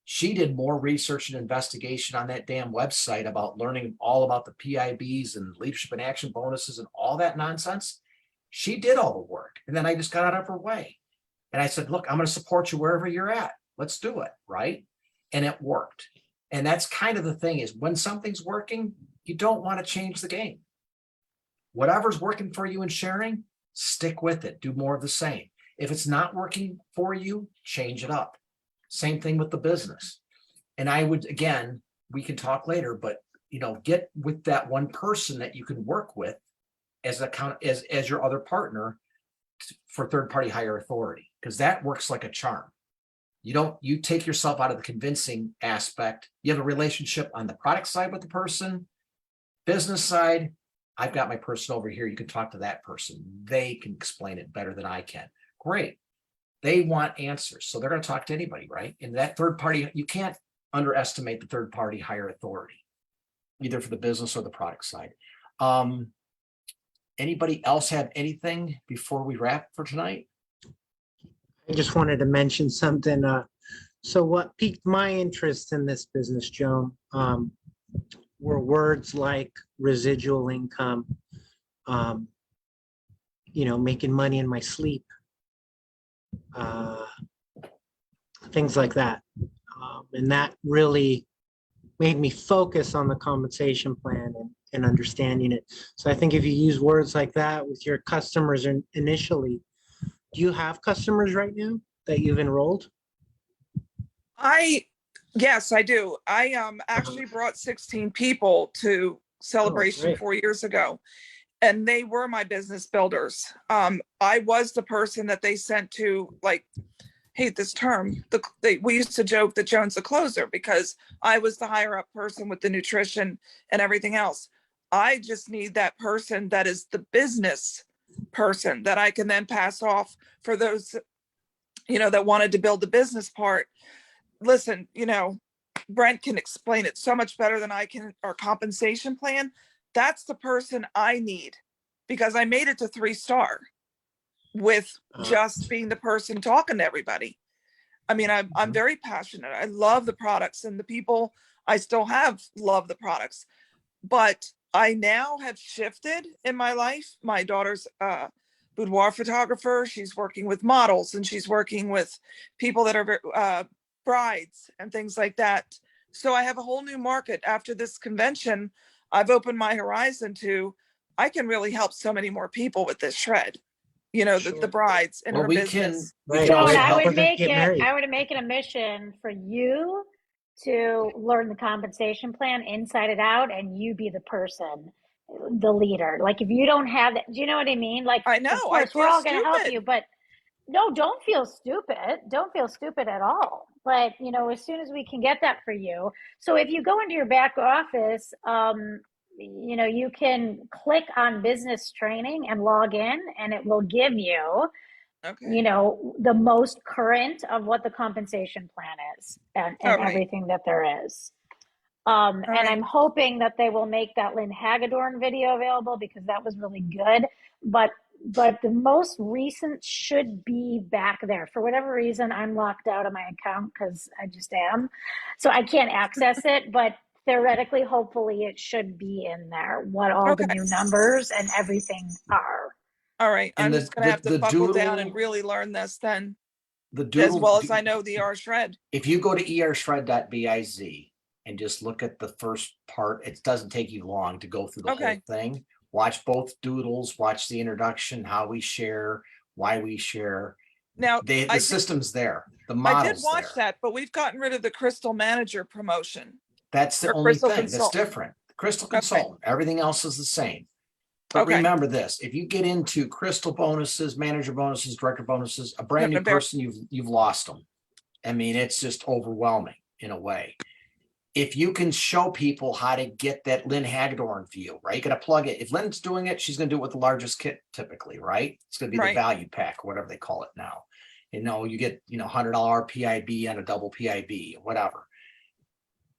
Speaker 1: She did more research and investigation on that damn website about learning all about the PIBs and leadership and action bonuses and all that nonsense. She did all the work. And then I just got out of her way. And I said, look, I'm going to support you wherever you're at. Let's do it, right? And it worked. And that's kind of the thing, is when something's working, you don't want to change the game. Whatever's working for you and sharing, stick with it. Do more of the same. If it's not working for you, change it up. Same thing with the business. And I would, again, we can talk later, but get with that one person that you can work with as your other partner for third-party higher authority, because that works like a charm. You take yourself out of the convincing aspect. You have a relationship on the product side with the person, business side. I've got my person over here. You can talk to that person. They can explain it better than I can. Great. They want answers. So they're going to talk to anybody, right? And that third party, you can't underestimate the third party higher authority, either for the business or the product side. Anybody else have anything before we wrap for tonight?
Speaker 6: I just wanted to mention something. So what piqued my interest in this business, Joan, were words like residual income, making money in my sleep, things like that. And that really made me focus on the compensation plan and understanding it. So I think if you use words like that with your customers initially, do you have customers right now that you've enrolled?
Speaker 4: Yes, I do. I actually brought 16 people to Celebration
Speaker 6: great.
Speaker 4: 4 years ago, and they were my business builders. I was the person that they sent to, hate this term. We used to joke that Joan's the closer, because I was the higher up person with the nutrition and everything else. I just need that person that is the business person that I can then pass off for those, that wanted to build the business part. Listen, Brent can explain it so much better than I can. Our compensation plan, that's the person I need, because I made it to 3-star with just being the person talking to everybody. I mean, I'm very passionate. I love the products, and the people I still have love the products, but I now have shifted in my life. My daughter's boudoir photographer. She's working with models, and she's working with people that are brides and things like that. So I have a whole new market. After this convention, I've opened my horizon to, I can really help so many more people with this shred, the brides in her business.
Speaker 6: Right.
Speaker 2: Joan,
Speaker 6: Right.
Speaker 2: I
Speaker 6: Help her
Speaker 2: would make
Speaker 6: get
Speaker 2: it,
Speaker 6: married.
Speaker 2: I would make it a mission for you to learn the compensation plan inside and out, and you be the person, the leader. Like, if you don't have that, do you know what I mean? Like,
Speaker 4: I know,
Speaker 2: of course,
Speaker 4: I feel
Speaker 2: we're all going to help
Speaker 4: stupid.
Speaker 2: you, but no, don't feel stupid. Don't feel stupid at all. But, as soon as we can get that for you. So if you go into your back office, you can click on business training and log in, and it will give you, the most current of what the compensation plan is and everything that there is. And I'm hoping that they will make that Lynn Hagedorn video available, because that was really good. But the most recent should be back there. For whatever reason, I'm locked out of my account, because I just am. So I can't access it, but theoretically, hopefully it should be in there, what all the new numbers and everything are.
Speaker 4: All right. I'm
Speaker 1: And
Speaker 4: just going to have to buckle down and really learn this then.
Speaker 1: The
Speaker 4: as
Speaker 1: doodle,
Speaker 4: well as I know the R shred.
Speaker 1: if you go to ershred.biz and just look at the first part, it doesn't take you long to go through the whole
Speaker 4: Okay.
Speaker 1: thing. Watch both doodles, watch the introduction, how we share, why we share.
Speaker 4: Now,
Speaker 1: The
Speaker 4: I did,
Speaker 1: system's there, the
Speaker 4: I did
Speaker 1: model's
Speaker 4: watch
Speaker 1: there.
Speaker 4: that, but we've gotten rid of the crystal manager promotion
Speaker 1: That's the
Speaker 4: or
Speaker 1: only
Speaker 4: crystal
Speaker 1: thing that's
Speaker 4: consultant.
Speaker 1: different. Crystal
Speaker 4: Okay.
Speaker 1: consultant, everything else is the same. But
Speaker 4: Okay.
Speaker 1: remember this, if you get into crystal bonuses, manager bonuses, director bonuses, a brand new
Speaker 4: Gonna bear-
Speaker 1: person, you've lost them. I mean, it's just overwhelming in a way. If you can show people how to get that Lynn Hagedorn view, right? You got to plug it. If Lynn's doing it, she's going to do it with the largest kit typically, right? It's going to be the
Speaker 4: Right.
Speaker 1: value pack, whatever they call it now. You know, you get, $100 PIB and a double PIB, whatever.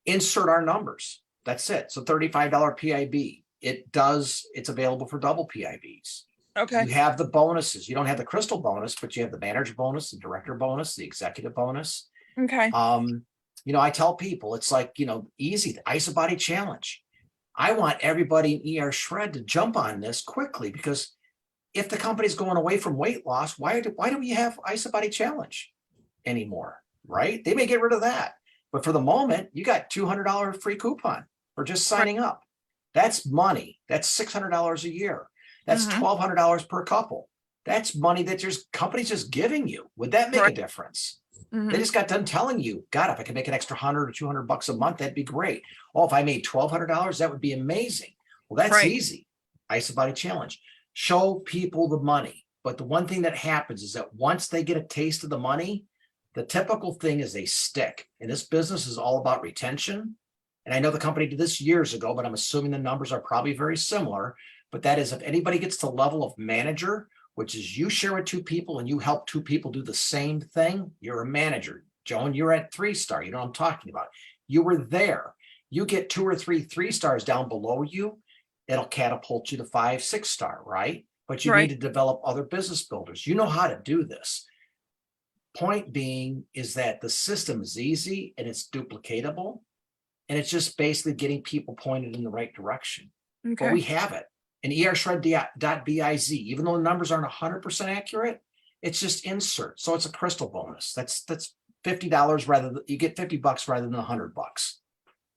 Speaker 1: Insert our numbers. That's it. So $35 PIB. It's available for double PIBs.
Speaker 4: Okay.
Speaker 1: You have the bonuses. You don't have the crystal bonus, but you have the manager bonus, the director bonus, the executive bonus.
Speaker 4: Okay.
Speaker 1: I tell people it's like, easy, the IsaBody challenge. I want everybody in ER Shred to jump on this quickly, because if the company's going away from weight loss, why do we have IsaBody challenge anymore? Right? They may get rid of that. But for the moment, you got $200 free coupon for just signing up. That's money. That's $600 a year. That's $1,200 per couple. That's money that company's just giving you. Would that make a difference? They just got done telling you, God, if I could make an extra $100 or $200 a month, that'd be great. Oh, if I made $1,200, that would be amazing. Well, that's easy. IsaBody challenge. Show people the money. But the one thing that happens is that once they get a taste of the money, the typical thing is they stick. And this business is all about retention. And I know the company did this years ago, but I'm assuming the numbers are probably very similar. But that is, if anybody gets to the level of manager, which is you share with two people and you help two people do the same thing, you're a manager. Joan, you're at 3-star. You know what I'm talking about. You were there. You get 2 or 3 3-stars down below you, it'll catapult you to 5, 6-star, right? But you need to develop other business builders. You know how to do this. Point being is that the system is easy and it's duplicatable. And it's just basically getting people pointed in the right direction.
Speaker 4: Okay.
Speaker 1: But we have it. And ershred.biz, even though the numbers aren't 100% accurate, it's just insert. So it's a crystal bonus. That's $50 rather than, you get $50 rather than $100.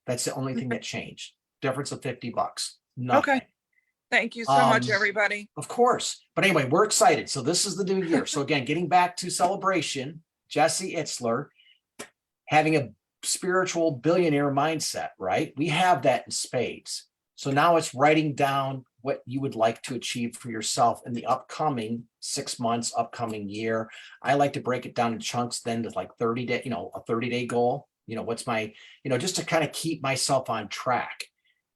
Speaker 1: That's the only thing that changed. Difference of $50. Nothing.
Speaker 4: Okay. Thank you so much, everybody.
Speaker 1: Of course. But anyway, we're excited. So this is the new year. So again, getting back to celebration, Jesse Itzler having a spiritual billionaire mindset, right? We have that in spades. So now it's writing down what you would like to achieve for yourself in the upcoming 6 months, upcoming year. I like to break it down in chunks then to like 30 day, a 30-day goal. What's my, just to kind of keep myself on track.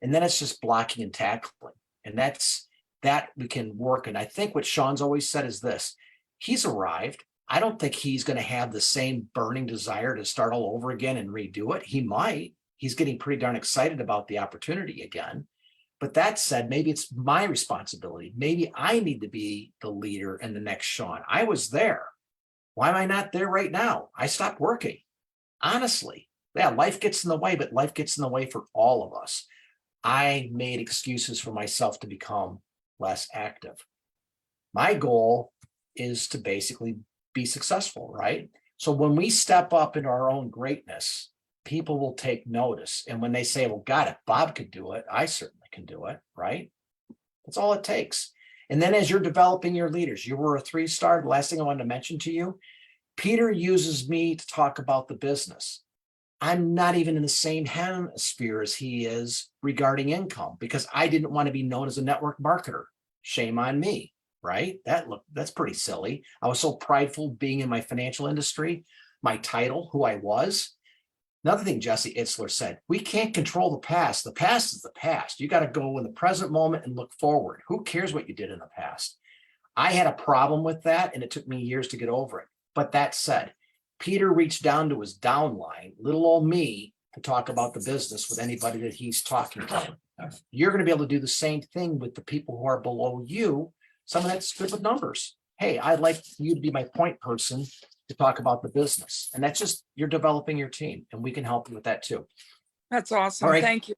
Speaker 1: And then it's just blocking and tackling. And that we can work. And I think what Sean's always said is this: he's arrived. I don't think he's going to have the same burning desire to start all over again and redo it. He might. He's getting pretty darn excited about the opportunity again. But that said, maybe it's my responsibility. Maybe I need to be the leader and the next Sean. I was there. Why am I not there right now? I stopped working. Honestly, yeah, life gets in the way, but life gets in the way for all of us. I made excuses for myself to become less active. My goal is to basically be successful, right? So when we step up in our own greatness, people will take notice. And when they say, well, God, if Bob could do it, I certainly can do it, right? That's all it takes. And then as you're developing your leaders, you were a 3-star. The last thing I wanted to mention to you, Peter uses me to talk about the business. I'm not even in the same hemisphere as he is regarding income, because I didn't want to be known as a network marketer. Shame on me, right? That's pretty silly. I was so prideful being in my financial industry, my title, who I was. Another thing Jesse Itzler said, we can't control the past. The past is the past. You got to go in the present moment and look forward. Who cares what you did in the past? I had a problem with that, and it took me years to get over it. But that said, Peter reached down to his downline, little old me, to talk about the business with anybody that he's talking to. You're going to be able to do the same thing with the people who are below you, someone that's good with numbers. Hey, I'd like you to be my point person to talk about the business. And that's just, you're developing your team, and we can help you with that too.
Speaker 4: That's awesome.
Speaker 1: All right.
Speaker 4: Thank you.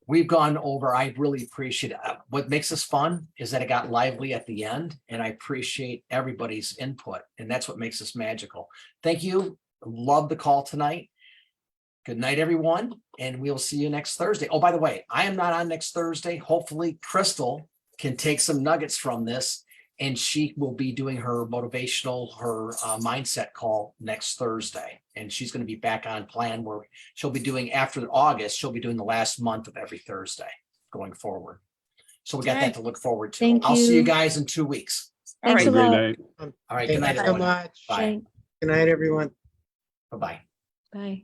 Speaker 1: we've gone over, I really appreciate it. What makes this fun is that it got lively at the end, and I appreciate everybody's input, and that's what makes this magical. Thank you. Love the call tonight. Good night, everyone, and we'll see you next Thursday. Oh, by the way, I am not on next Thursday. Hopefully Crystal can take some nuggets from this, and she will be doing her motivational, her mindset call next Thursday. And she's going to be back on plan where she'll be doing after August, she'll be doing the last month of every Thursday going forward. So we got that to look forward to.
Speaker 7: Thank
Speaker 1: I'll see you
Speaker 7: you.
Speaker 1: guys in 2 weeks.
Speaker 4: All
Speaker 7: Thanks
Speaker 4: right.
Speaker 7: a
Speaker 5: Great
Speaker 7: lot.
Speaker 5: night.
Speaker 1: All right. Good
Speaker 6: Thank
Speaker 1: night,
Speaker 6: you so
Speaker 1: everyone.
Speaker 6: much.
Speaker 1: Bye.
Speaker 7: Thank-
Speaker 6: Good night, everyone.
Speaker 1: Bye-bye.
Speaker 7: Bye.